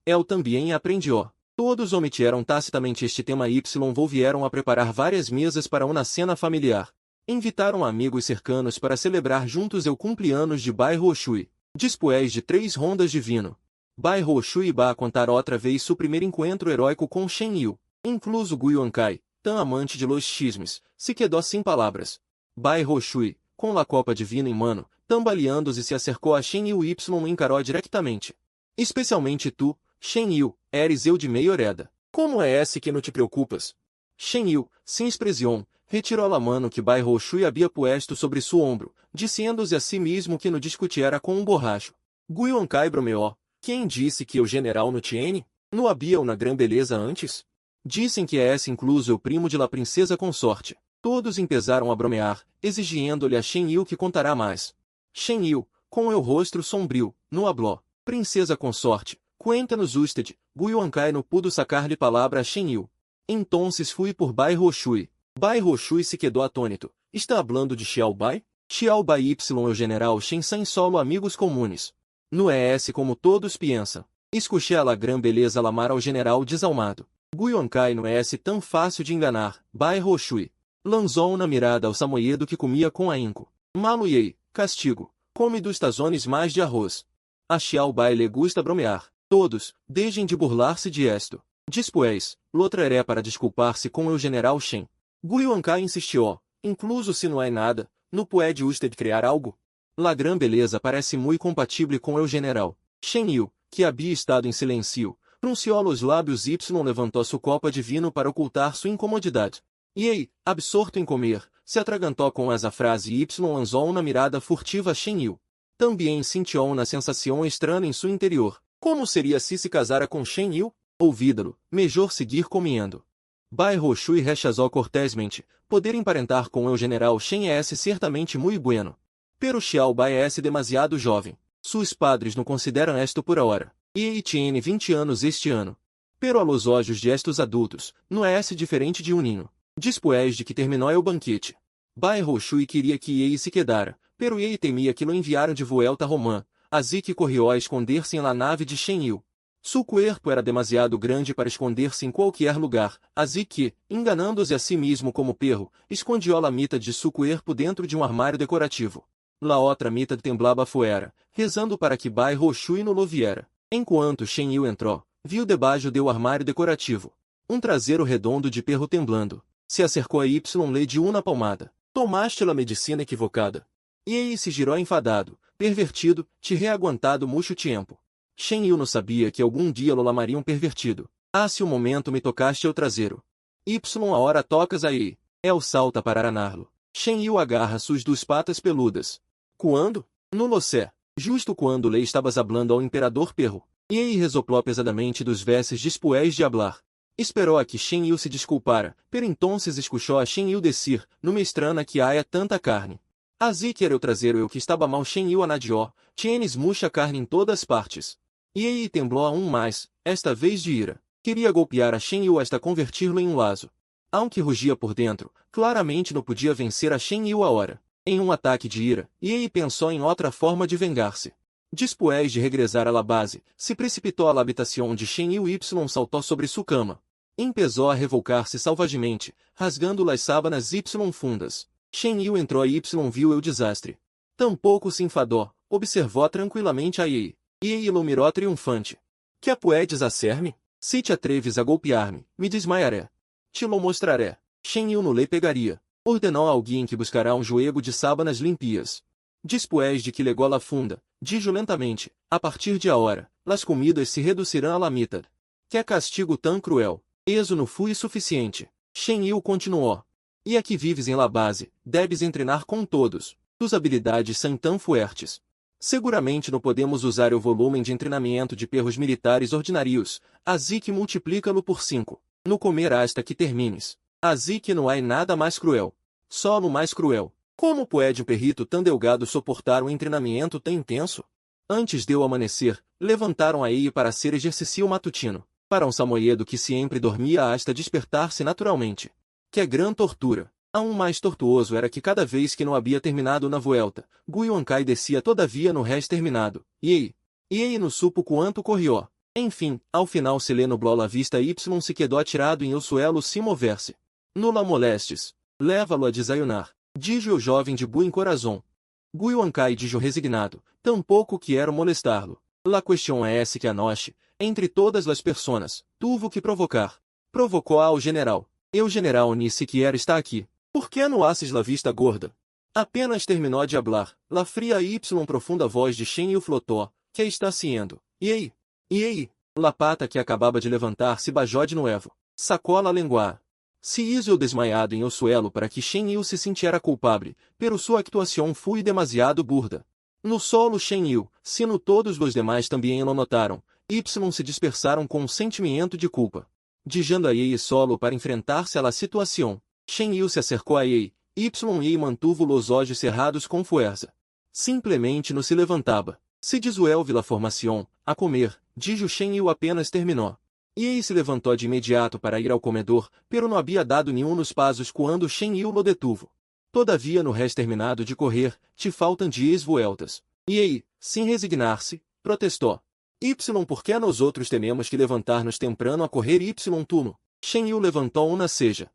S1: El também aprendió. Todos omitiram tacitamente este tema Y vieram a preparar várias mesas para uma cena familiar. Invitaram amigos cercanos para celebrar juntos o cumpleaños de Bai Roshui. Depois de 3 rondas de vino, Bai Roshui va a contar outra vez seu primeiro encontro heróico com Shen Yu. Incluso Gu Yuankai, tão amante de los chismes, se quedou sem palavras. Bai Roshui, com a copa de vinho em mano, tambaleando-se se acercou a Shen Yu e encarou diretamente. Especialmente tu, Shen Yu, eres eu de meia oreda. Como é esse que não te preocupas? Shen Yu, sem expressão, retirou a mano que Bai Roshui havia puesto sobre seu ombro, dizendo-se a si mesmo que não discutiera com borracho. Gu Yuankai bromeou. Quem disse que o general não tiene? Não havia uma grande beleza antes? Dizem que é esse incluso o primo de la princesa consorte. Todos empezaram a bromear, exigindo-lhe a Shen Yu que contará mais. Shen Yu, com o rosto sombrio, não habló. Princesa consorte, cuéntanos usted. Gu Yuankai não pudo sacar-lhe palavra a Shen Yu. Entonces fui por Bai Roshui. Bai Roshui se quedou atônito. Está hablando de Xiao Bai? Xiao Bai Y o general Shen são solo amigos comunes. Não é esse como todos pensam. Escuchei a gran beleza lamar ao general desalmado. Gu Yuankai não é esse tão fácil de enganar. Bai Roshui lançou uma mirada ao samoyedo que comia com ahínco. Maluiei, castigo, come 2 tazones mais de arroz. A Xiao Bai lhe gusta bromear. Todos, deixem de burlar-se de esto. Después, lo traeré para desculpar-se com o general Shen. Gu Yuankai insistiu. Incluso se não é nada, não pode usted criar algo? La gran beleza parece muito compatível com o general. Shen Yu, que havia estado em silêncio, pronunciou os lábios Y levantou sua copa de vinho para ocultar sua incomodidade. E aí, absorto em comer, se atragantou com essa frase Y lançou uma mirada furtiva a Shen Yu. Também sentiu uma sensação estranha em seu interior. Como seria se casara com Shen Yu? Ouvido-lo, melhor seguir comendo. Bai Roshui rechazou cortesmente. Poder emparentar com o general Shen é certamente muito bueno. Pero Xiao Bai é demasiado jovem. Seus padres não consideram esto por hora. E ele tiene 20 anos este ano. Pero a los olhos de estes adultos, não é diferente de um ninho. Después de que terminou o banquete, Bai Roxui queria que Ei se quedara, pero Ei temia que lo enviaram de vuelta a Romã, así que corrió a esconder-se em la nave de Shen Yu. Su cuerpo era demasiado grande para esconder-se em qualquer lugar, así que, enganando-se a si mesmo como perro, escondió la mitad de su cuerpo dentro de um armário decorativo. La outra mitad temblava fuera, rezando para que Bai Roxui não lo viera. Enquanto Shen Yu entrou, viu debaixo do armário decorativo um traseiro redondo de perro temblando. Se acercou a Y de uma palmada. Tomaste la medicina equivocada. E aí se girou enfadado, pervertido, te reaguantado mucho tempo. Shen Yu não sabia que algum dia lo lamariam pervertido. Ah, se um momento me tocaste o traseiro. Y a hora tocas aí. El salta para aranar-lo. Shen Yu agarra suas duas patas peludas. Quando? No lo sé. Justo quando le estabas hablando ao imperador perro. E aí resoplou pesadamente dos versos después de hablar. Esperou a que Shen Yu se desculpara, pero entonces escuchou a Shen Yu decir, numa estrana que haia tanta carne. Así que era o traseiro eu que estava mal Shen Yu anadió, tienes mucha carne em todas partes. E aí temblou aún mais, esta vez de ira. Queria golpear a Shen Yu hasta converti-lo em um lazo. Aunque rugia por dentro, claramente não podia vencer a Shen Yu a hora. Em um ataque de ira, e aí pensou em outra forma de vingar-se. Después de regressar à la base, se precipitou à la habitação onde Shen Yu Y saltou sobre sua cama. Empezou a revolcar-se salvagemente, rasgando las sábanas Y fundas. Shen Yu entrou e Y viu o desastre. Tampouco se enfadou, observou tranquilamente a Ei. E Ei lo mirou triunfante. Que puedes hacer-me? Se te atreves a golpear-me, me desmaiaré. Te lo mostraré. Shen Yu no lhe pegaria. Ordenou a alguém que buscará um joego de sábanas limpias. Después de que legou la funda, dijo lentamente, a partir de agora, las comidas se reduzirão a la mitad. Que castigo tão cruel. Eso não fui suficiente. Shen Yu continuou. E aqui vives em la base, debes entrenar com todos. Tus habilidades são tão fuertes. Seguramente não podemos usar o volume de treinamento de perros militares ordinários, así que multiplica-lo por 5. No comer hasta que termines. Así que não há nada mais cruel. Só no mais cruel. Como pode um perrito tão delgado suportar um treinamento tão intenso? Antes de o amanhecer, levantaram a Ei para ser exercício matutino. Para um samoyedo que sempre dormia hasta despertar-se naturalmente. Que gran tortura! Aún mais tortuoso era que cada vez que não havia terminado na vuelta, Guiuancai descia todavia no res terminado. E Ei no supo quanto corrió. Enfim, ao final se lhe nublou la vista Y se quedou atirado em el suelo se mover-se. No la molestes. Leva-lo a desayunar. Dijo o jovem de buen corazón. Guiuancai dijo resignado, tampouco quero molestar-lo. La cuestión es que anoche, entre todas as personas, tuvo que provocar. Provocou ao general. O general ni sequer está aqui. Por que não haces la vista gorda? Apenas terminou de hablar, la fria y profunda voz de Shen Yu flotou. Que está haciendo? E aí? La pata que acabava de levantar se bajou de novo. Sacou la lengua. Se hizo desmaiado em el suelo para que Shen Yu se sintiera culpable, pero sua actuação foi demasiado burda. No solo Shen Yu, sino todos os demais também lo notaram, Y se dispersaram com um sentimento de culpa. Dejando a Ei solo para enfrentar-se a la situação, Shen Yu se acercou a Ei, Y Ei mantuvo los olhos cerrados com força. Simplesmente não se levantava. Se disuelve la formação, a comer, dijo Shen Yu apenas terminou. E Ei se levantou de imediato para ir ao comedor, pero não havia dado nenhum nos passos quando Shen Yu lo detuvo. Todavia no res terminado de correr, te faltam 10 vueltas. E Ei, sem resignar-se, protestou. Y por que nós outros tememos que levantar-nos temprano a correr Y turno? Shen Yu levantou uma ceja.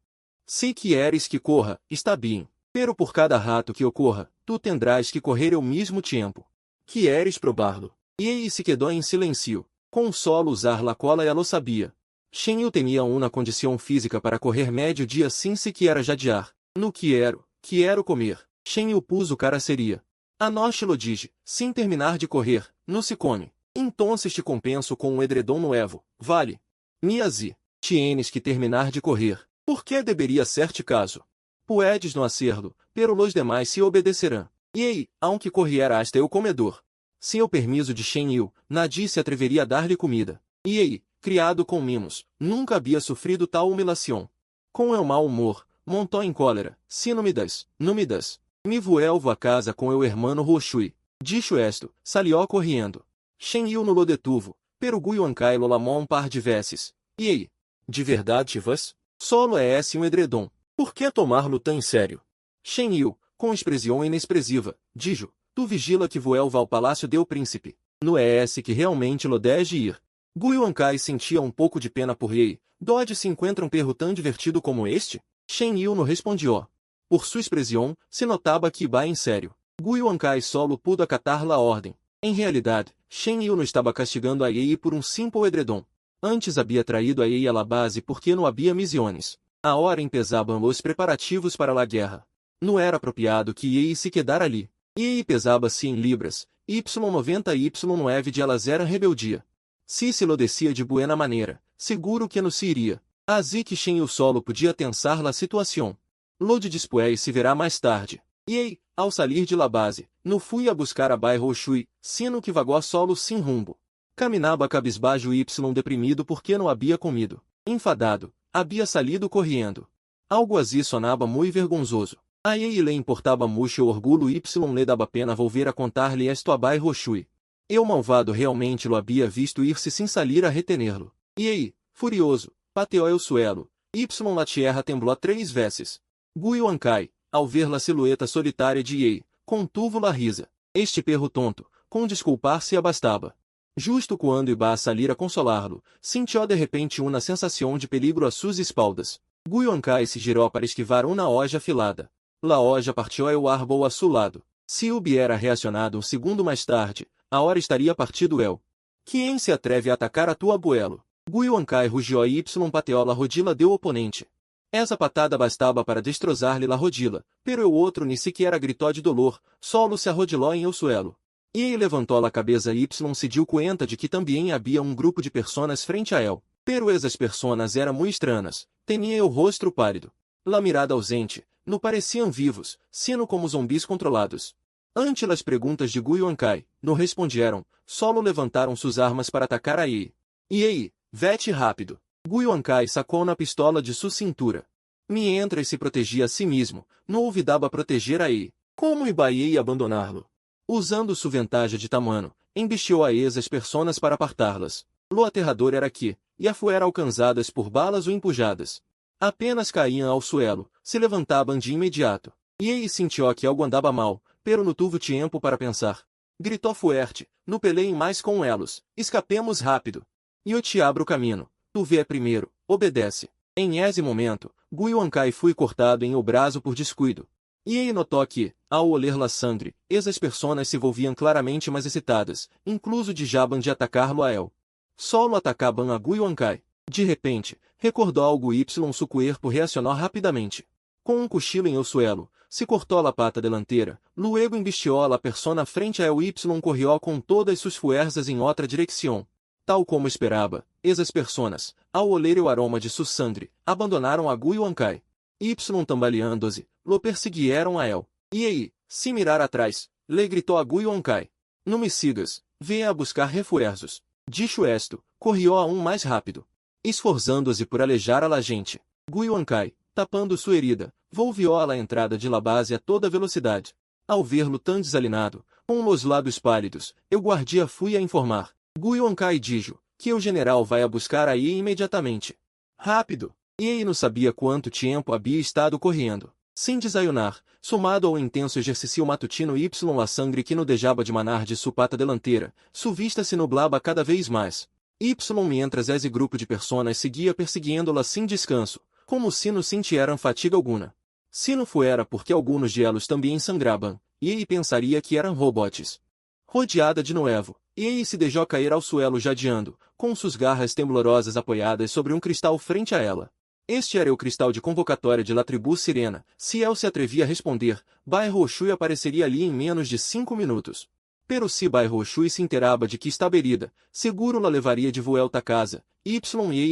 S1: Se queres que corra, está bem. Pero por cada rato que ocorra, tu tendrás que correr ao mesmo tempo. Queres probar-lo? E Ei se quedou em silêncio. Com solo usar la cola ela lo sabia. Shen Yu temia uma condição física para correr médio dia sem sequer jadear. No quero comer. Shen Yu pus o cara seria. Anoche lo dije, sem terminar de correr, no se come. Entonces te compenso com um edredom novo, vale? Niazi, tienes que terminar de correr. Por que deveria ser-te caso? Puedes não hacerlo, pero los demais se obedecerão. E Ei, aunque corriera hasta o comedor. Sem o permiso de Shen Yu, nadie se atreveria a dar-lhe comida. E Ei, criado com mimos, nunca havia sofrido tal humilhação. Com o mau humor, montou em cólera. Se não me das, me vuelvo a casa com o hermano Roxui. Dicho esto, salió corriendo. Shen Yu no lo detuvo, pero Guiuancai lo lamou par de vezes. E Ei, de verdade vas? Solo é esse um edredom. Por que tomar-lo tão em sério? Shen Yu, com expressão inexpressiva, dijo, tu vigila que voelva ao palácio do príncipe. No é esse que realmente lo dege ir. Gu Yuankai sentia um pouco de pena por Ye. Dode se encontra um perro tão divertido como este? Shen Yu no respondió. Por sua expressão, se notava que iba em sério. Gu Yuankai solo pudo acatar la ordem. Em realidade, Shen Yu não estava castigando a Ye por um simples edredom. Antes havia traído a Ye à la base porque não havia misiones. A hora empezavam os preparativos para a guerra. Não era apropriado que Ye se quedara ali. Ye pesava 100 libras, Y90 e Y9 de elas eram rebeldia. Se lo descia de buena maneira, seguro que não se iria. Assim que Shen Yu solo podia tensar la situação. Lode después se verá mais tarde. Ye, ao sair de la base, não fui a buscar a bairro Shui, sino que vagou solo sem rumbo. Caminhava cabisbaixo y deprimido porque não havia comido. Enfadado, havia salido correndo. Algo assim sonava muito vergonzoso. A Ye lhe importava muito o orgulho y lhe dava pena volver a contar-lhe esto a bairro Shui. Eu malvado realmente lo havia visto ir-se sem salir a retener-lo. Ye, furioso, pateou el suelo, y la tierra temblou 3 vezes. Gu Yuankai, ao ver la silhueta solitária de Ye, contuvo la risa. Este perro tonto, com desculpar-se abastava. Justo quando iba a salir a consolá-lo, sentiu de repente uma sensação de peligro a suas espaldas. Gu Yuankai se girou para esquivar uma hoja afilada. La hoja partiu e o arbou a seu lado. Se hubiera reacionado um segundo mais tarde, a hora estaria partido el. Quem se atreve a atacar a tua abuelo? Gu Yuankai rugiu y pateou la rodila do oponente. Essa patada bastava para destrozar-lhe la rodila, pero o outro ni sequer gritou de dolor, solo se arrodilou em el suelo. E levantou a cabeça y se deu conta de que também havia um grupo de personas frente a el. Pero essas personas eram muito estranhas, tinha o rosto pálido. La mirada ausente, não pareciam vivos, sino como zumbis controlados. Ante las perguntas de Gu Yuankai, não responderam, solo levantaram suas armas para atacar a Ye. Ye, vete rápido. Gu Yuankai sacou na pistola de sua cintura. Mientras se protegia a si mesmo, não olvidava proteger a Ye. Como iba Ye abandoná-lo? Usando sua vantagem de tamanho, embistiou a essas personas para apartá-las. Lo aterrador era que, e fueram alcançadas por balas ou empujadas. Apenas caíam ao suelo, se levantavam de imediato. Ye sentiu que algo andava mal, pero não tuvo tempo para pensar. Gritou fuerte, não peleiem mais com elos, escapemos rápido. Eu te abro o caminho, tu vê primeiro, obedece. Em esse momento, Gu Yuankai foi cortado em o braço por descuido. Ye notou que, ao oler la sangre, essas personas se volviam claramente mais excitadas, incluso de jaban de atacar-lo a el. Solo atacavam a Gu Yuankai. De repente, recordou algo y su cuerpo reacionou rapidamente. Com um cochilo em el suelo, se cortou la pata delantera, luego embistió a la persona frente a el y corrió com todas suas fuerzas em outra direção. Tal como esperava, essas personas, ao oler o aroma de sua sangre, abandonaram a Gu Yuankai. Y tambaleando-se, lo persiguieron a el. E aí, se mirar atrás, le gritou a Gu Yuankai. Não me sigas, venha a buscar refuerzos. Dicho esto, corrió aún mais rápido. Esforçando-se por alejar a la gente. Gu Yuankai, tapando sua herida, volviu à entrada de la base a toda velocidade. Ao vê-lo tão desalinado, com os lábios pálidos, o guardia foi a informar. Gu Yuankai dijo, que o general vai a buscar aí imediatamente. Rápido! E ele não sabia quanto tempo havia estado correndo. Sem desayunar, somado ao intenso exercício matutino y la sangre que não deixava de manar de sua pata delantera, sua vista se nublava cada vez mais. Y mientras esse grupo de personas seguia perseguindo-la sem descanso, como se não sentieran fatiga alguma. Se não fuera porque alguns de elos também sangravam, e pensaria que eram robots. Rodeada de novo, e se deixou cair ao suelo jadeando, com suas garras temblorosas apoiadas sobre um cristal frente a ela. Este era o cristal de convocatória de la tribu Sirena. Se el se atrevia a responder, bairro Shui apareceria ali em menos de 5 minutos. Pero se bairro Shui se inteirava de que estava herida, seguro la levaria de vuelta a casa, y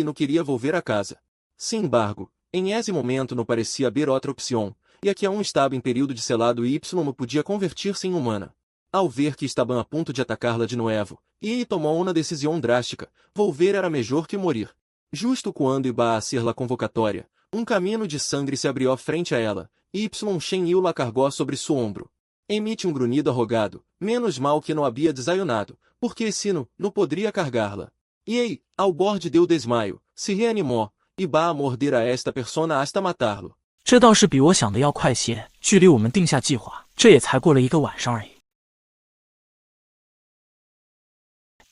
S1: não queria volver a casa. Sem embargo, em esse momento não parecia haver outra opção, e a que aún estava em período de selado y não podia convertir-se em humana. Ao ver que estavam a ponto de atacá-la de novo, e tomou uma decisão drástica, volver era melhor que morir. Justo quando iba a ser la convocatória, um caminho de sangue se abriu frente a ela, y Shen Yu la cargou sobre seu ombro. Emite um grunhido arrogado, menos mal que não havia desayunado, porque sino, não poderia cargá-la. E ao borde deu desmaio, se reanimou, e va a morder a esta persona hasta matá-lo.
S2: 这倒是比我想的要快些，距离我们定下计划，这也才过了1个晚上而已。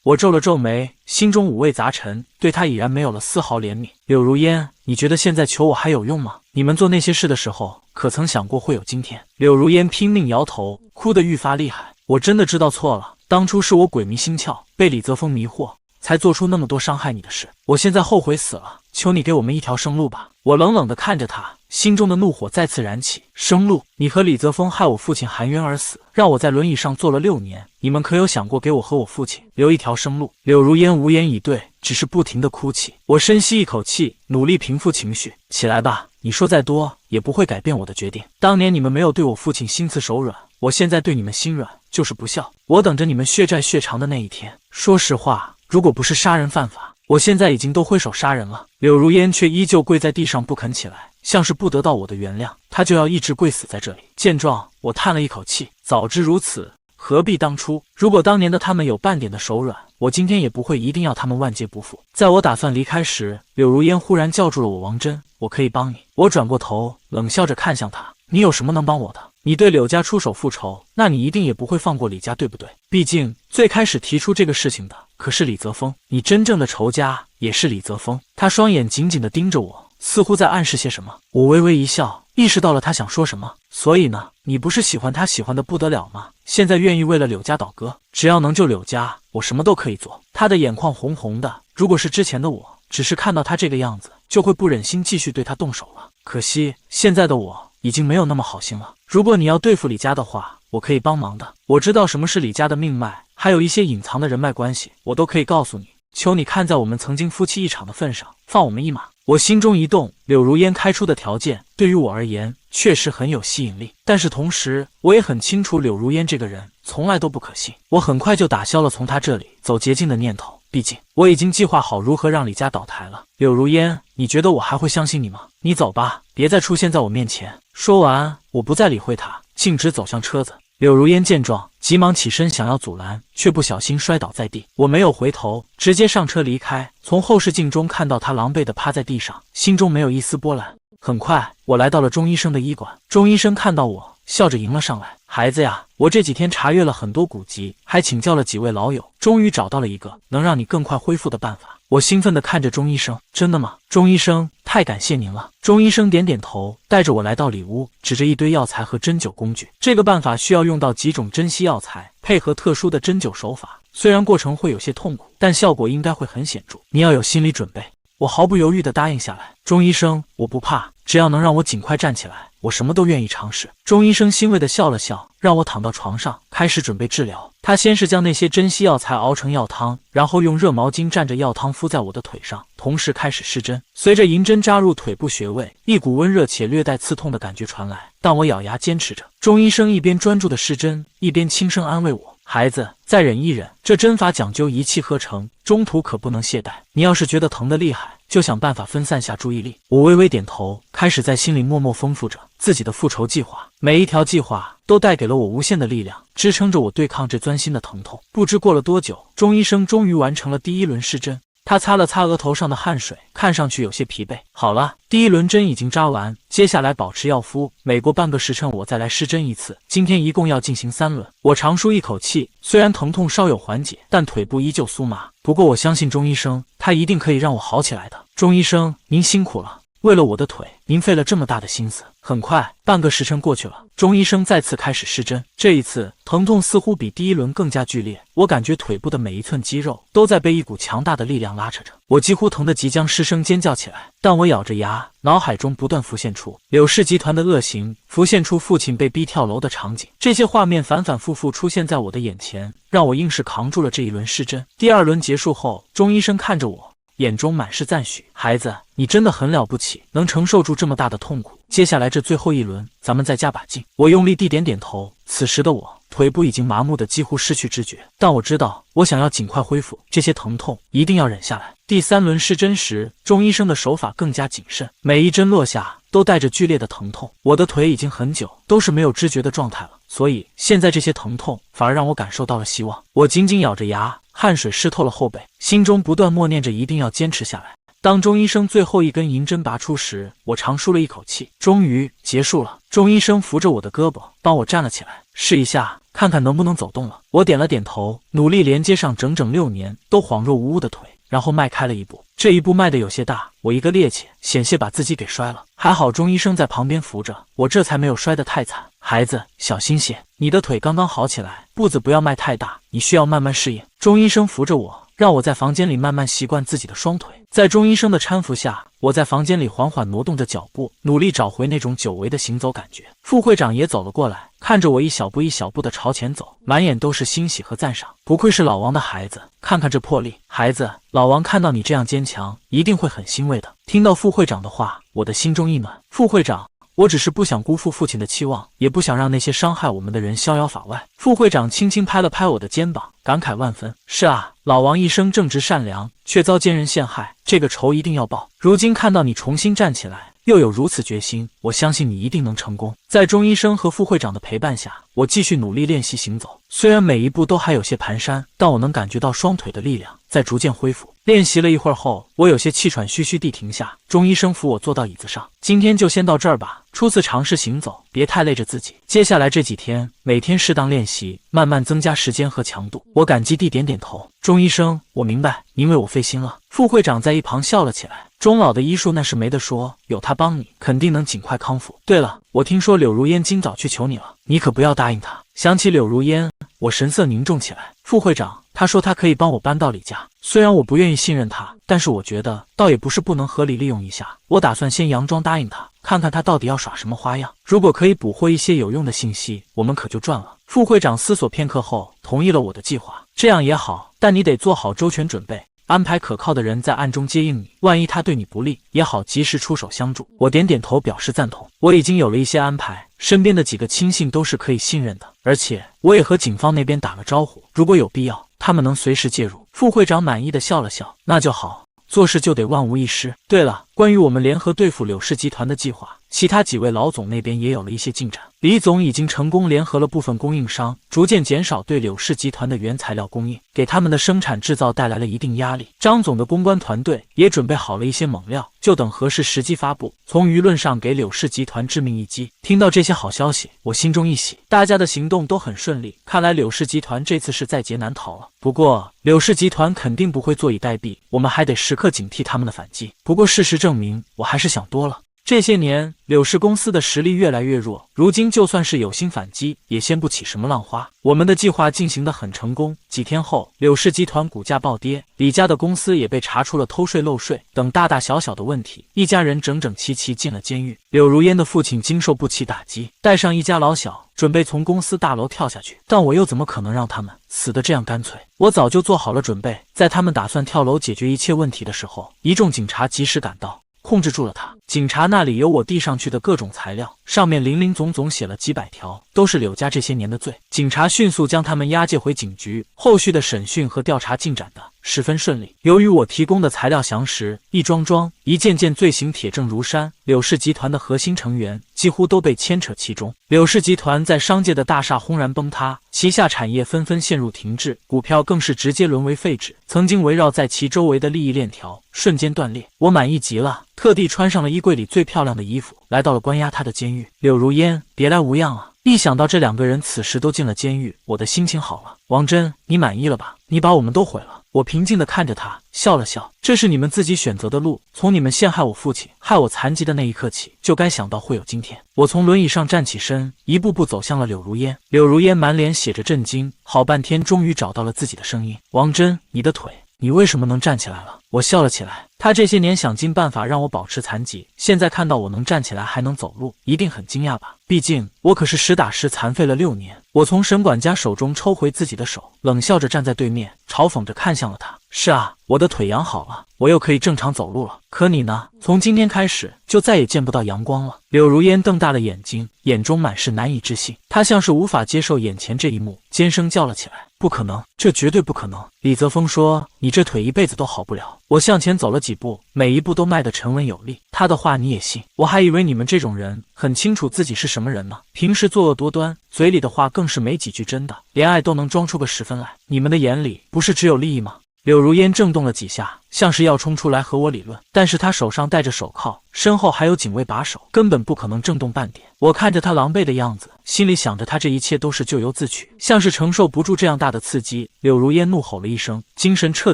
S2: 我皱了皱眉，心中五味杂陈，对他已然没有了丝毫怜悯。柳如烟，你觉得现在求我还有用吗？你们做那些事的时候，可曾想过会有今天？柳如烟拼命摇头，哭得愈发厉害。我真的知道错了，当初是我鬼迷心窍，被李泽峰迷惑，才做出那么多伤害你的事。我现在后悔死了，求你给我们一条生路吧。我冷冷地看着他，心中的怒火再次燃起。生路？你和李泽峰害我父亲含冤而死，让我在轮椅上坐了6年，你们可有想过给我和我父亲留一条生路？柳如烟无言以对，只是不停地哭泣。我深吸一口气，努力平复情绪。起来吧，你说再多也不会改变我的决定。当年你们没有对我父亲心慈手软，我现在对你们心软就是不孝。我等着你们血债血偿的那一天。说实话，如果不是杀人犯法，我现在已经都挥手杀人了。柳如烟却依旧跪在地上不肯起来，像是不得到我的原谅，她就要一直跪死在这里。见状，我叹了一口气，早知如此，何必当初？如果当年的他们有半点的手软，我今天也不会一定要他们万劫不复。在我打算离开时，柳如烟忽然叫住了我：王真，我可以帮你。我转过头，冷笑着看向他：你有什么能帮我的？你对柳家出手复仇，那你一定也不会放过李家，对不对？毕竟最开始提出这个事情的可是李泽峰，你真正的仇家也是李泽峰。他双眼紧紧地盯着我，似乎在暗示些什么。我微微一笑，意识到了他想说什么。所以呢，你不是喜欢他喜欢的不得了吗？现在愿意为了柳家倒戈，只要能救柳家，我什么都可以做。他的眼眶红红的，如果是之前的我，只是看到他这个样子，就会不忍心继续对他动手了。可惜现在的我已经没有那么好心了。如果你要对付李家的话，我可以帮忙的。我知道什么是李家的命脉，还有一些隐藏的人脉关系，我都可以告诉你。求你看在我们曾经夫妻一场的份上，放我们一马。我心中一动，柳如烟开出的条件对于我而言确实很有吸引力，但是同时我也很清楚柳如烟这个人从来都不可信。我很快就打消了从他这里走捷径的念头，毕竟我已经计划好如何让李家倒台了。柳如烟，你觉得我还会相信你吗？你走吧，别再出现在我面前。说完，我不再理会他，径直走向车子。柳如烟见状，急忙起身想要阻拦，却不小心摔倒在地。我没有回头，直接上车离开。从后视镜中看到他狼狈地趴在地上，心中没有一丝波澜。很快，我来到了钟医生的医馆。钟医生看到我，笑着迎了上来：孩子呀，我这几天查阅了很多古籍，还请教了几位老友，终于找到了一个能让你更快恢复的办法。我兴奋地看着钟医生：真的吗？钟医生，太感谢您了。钟医生点点头，带着我来到里屋，指着一堆药材和针灸工具。这个办法需要用到几种珍稀药材，配合特殊的针灸手法，虽然过程会有些痛苦，但效果应该会很显著。你要有心理准备。我毫不犹豫地答应下来。钟医生，我不怕，只要能让我尽快站起来，我什么都愿意尝试。钟医生欣慰地笑了笑，让我躺到床上，开始准备治疗。他先是将那些珍稀药材熬成药汤，然后用热毛巾蘸着药汤敷在我的腿上，同时开始施针。随着银针扎入腿部穴位，一股温热且略带刺痛的感觉传来，但我咬牙坚持着。钟医生一边专注地施针，一边轻声安慰我：孩子，再忍一忍，这针法讲究一气呵成，中途可不能懈怠。你要是觉得疼得厉害，就想办法分散下注意力。我微微点头，开始在心里默默丰富着自己的复仇计划。每一条计划都带给了我无限的力量，支撑着我对抗这钻心的疼痛。不知过了多久，钟医生终于完成了第一轮施针。他擦了擦额头上的汗水，看上去有些疲惫。好了，第一轮针已经扎完，接下来保持药敷，每过半个时辰我再来施针一次。今天一共要进行3轮。我长舒一口气，虽然疼痛稍有缓解，但腿部依旧酥麻。不过我相信钟医生，他一定可以让我好起来的。钟医生，您辛苦了。为了我的腿，您费了这么大的心思。很快，半个时辰过去了，钟医生再次开始施针。这一次，疼痛似乎比第一轮更加剧烈，我感觉腿部的每一寸肌肉都在被一股强大的力量拉扯着，我几乎疼得即将失声尖叫起来。但我咬着牙，脑海中不断浮现出柳氏集团的恶行，浮现出父亲被逼跳楼的场景。这些画面反反复复出现在我的眼前，让我硬是扛住了这一轮施针。第2轮结束后，钟医生看着我，眼中满是赞许：孩子，你真的很了不起，能承受住这么大的痛苦。接下来这最后一轮，咱们再加把劲。我用力地点点头。此时的我，腿部已经麻木的几乎失去知觉，但我知道，我想要尽快恢复，这些疼痛一定要忍下来。第3轮施针时，钟医生的手法更加谨慎，每一针落下都带着剧烈的疼痛。我的腿已经很久都是没有知觉的状态了，所以现在这些疼痛反而让我感受到了希望。我紧紧咬着牙，汗水湿透了后背，心中不断默念着一定要坚持下来。当钟医生最后一根银针拔出时，我长舒了一口气，终于结束了。钟医生扶着我的胳膊，帮我站了起来，试一下，看看能不能走动了。我点了点头，努力连接上整整6年都恍若无物的腿，然后迈开了一步。这一步迈得有些大，我一个趔趄，险些把自己给摔了。还好钟医生在旁边扶着我，这才没有摔得太惨。孩子，小心些，你的腿刚刚好起来，步子不要迈太大，你需要慢慢适应。钟医生扶着我，让我在房间里慢慢习惯自己的双腿。在钟医生的搀扶下，我在房间里缓缓挪动着脚步，努力找回那种久违的行走感觉。副会长也走了过来，看着我一小步一小步的朝前走，满眼都是欣喜和赞赏。不愧是老王的孩子，看看这魄力。孩子，老王看到你这样坚强，一定会很欣慰的。听到副会长的话，我的心中一暖。副会长，我只是不想辜负父亲的期望，也不想让那些伤害我们的人逍遥法外。副会长轻轻拍了拍我的肩膀，感慨万分。是啊，老王一生正直善良，却遭奸人陷害，这个仇一定要报。如今看到你重新站起来，又有如此决心，我相信你一定能成功。在钟医生和副会长的陪伴下，我继续努力练习行走。虽然每一步都还有些蹒跚，但我能感觉到双腿的力量在逐渐恢复。练习了一会儿后，我有些气喘吁吁地停下。钟医生扶我坐到椅子上，今天就先到这儿吧。初次尝试行走，别太累着自己。接下来这几天，每天适当练习，慢慢增加时间和强度。我感激地点点头。钟医生，我明白，您为我费心了。副会长在一旁笑了起来。钟老的医术那是没得说，有他帮你，肯定能尽快康复。对了，我听说柳如烟今早去求你了，你可不要答应他。想起柳如烟，我神色凝重起来。副会长，他说他可以帮我搬到李家，虽然我不愿意信任他，但是我觉得倒也不是不能合理利用一下。我打算先佯装答应他，看看他到底要耍什么花样。如果可以捕获一些有用的信息，我们可就赚了。副会长思索片刻后，同意了我的计划。这样也好，但你得做好周全准备，安排可靠的人在暗中接应你，万一他对你不利，也好及时出手相助。我点点头表示赞同。我已经有了一些安排，身边的几个亲信都是可以信任的，而且我也和警方那边打了招呼，如果有必要，他们能随时介入。副会长满意的笑了笑，那就好，做事就得万无一失。对了，关于我们联合对付柳氏集团的计划，其他几位老总那边也有了一些进展。李总已经成功联合了部分供应商，逐渐减少对柳氏集团的原材料供应，给他们的生产制造带来了一定压力。张总的公关团队也准备好了一些猛料，就等合适时机发布，从舆论上给柳氏集团致命一击。听到这些好消息，我心中一喜，大家的行动都很顺利，看来柳氏集团这次是在劫难逃了。不过柳氏集团肯定不会坐以待毙，我们还得时刻警惕他们的反击。不过事实证明，我还是想多了。这些年，柳氏公司的实力越来越弱，如今就算是有心反击，也掀不起什么浪花。我们的计划进行得很成功，几天后，柳氏集团股价暴跌，李家的公司也被查出了偷税漏税等大大小小的问题，一家人整整齐齐进了监狱。柳如烟的父亲经受不起打击，带上一家老小，准备从公司大楼跳下去，但我又怎么可能让他们死得这样干脆？我早就做好了准备，在他们打算跳楼解决一切问题的时候，一众警察及时赶到，控制住了他。警察那里有我递上去的各种材料，上面林林总总写了几百条，都是柳家这些年的罪。警察迅速将他们押解回警局，后续的审讯和调查进展的十分顺利。由于我提供的材料详实，一桩桩、一件件罪行铁证如山，柳氏集团的核心成员几乎都被牵扯其中。柳氏集团在商界的大厦轰然崩塌，旗下产业纷纷陷入停滞，股票更是直接沦为废纸，曾经围绕在其周围的利益链条瞬间断裂。我满意极了，特地穿上了衣柜里最漂亮的衣服，来到了关押他的监狱。柳如烟，别来无恙啊！一想到这两个人此时都进了监狱，我的心情好了。王真，你满意了吧？你把我们都毁了。我平静地看着他，笑了笑。这是你们自己选择的路，从你们陷害我父亲，害我残疾的那一刻起，就该想到会有今天。我从轮椅上站起身，一步步走向了柳如烟。柳如烟满脸写着震惊，好半天终于找到了自己的声音。王真，你的腿，你为什么能站起来了？我笑了起来。他这些年想尽办法让我保持残疾，现在看到我能站起来还能走路，一定很惊讶吧？毕竟我可是实打实残废了6年。我从沈管家手中抽回自己的手，冷笑着站在对面，嘲讽着看向了他。是啊，我的腿养好了，我又可以正常走路了。可你呢？从今天开始就再也见不到阳光了。柳如烟瞪大了眼睛，眼中满是难以置信。她像是无法接受眼前这一幕，尖声叫了起来：不可能，这绝对不可能！李泽峰说：你这腿一辈子都好不了。我向前走了几步，每一步都迈得沉稳有力。他的话你也信？我还以为你们这种人很清楚自己是什么人呢，平时作恶多端，嘴里的话更是没几句真的，连爱都能装出个10分来。你们的眼里不是只有利益吗？柳如烟正动了几下，像是要冲出来和我理论，但是他手上戴着手铐，身后还有警卫把守，根本不可能震动半点。我看着他狼狈的样子，心里想着他这一切都是咎由自取，像是承受不住这样大的刺激。柳如烟怒吼了一声，精神彻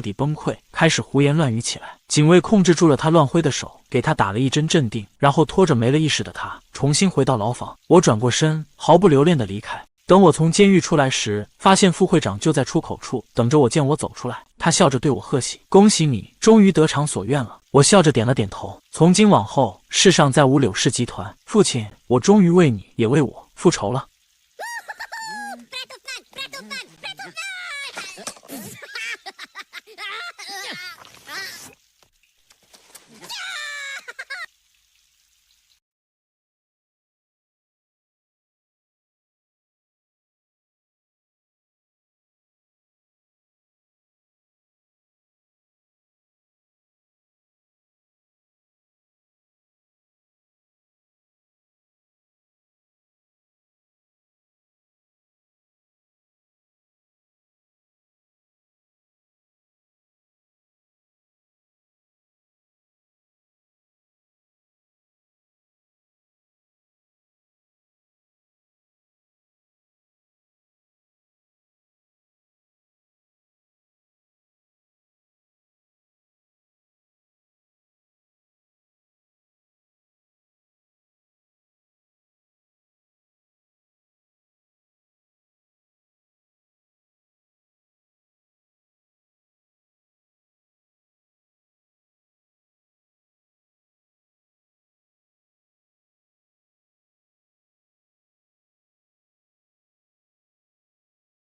S2: 底崩溃，开始胡言乱语起来。警卫控制住了他乱挥的手，给他打了一针镇定，然后拖着没了意识的他重新回到牢房。我转过身，毫不留恋地离开。等我从监狱出来时，发现副会长就在出口处等着我。见我走出来，他笑着对我贺喜：“恭喜你，终于得偿所愿了。”我笑着点了点头。从今往后，世上再无柳氏集团。父亲，我终于为你，也为我复仇了。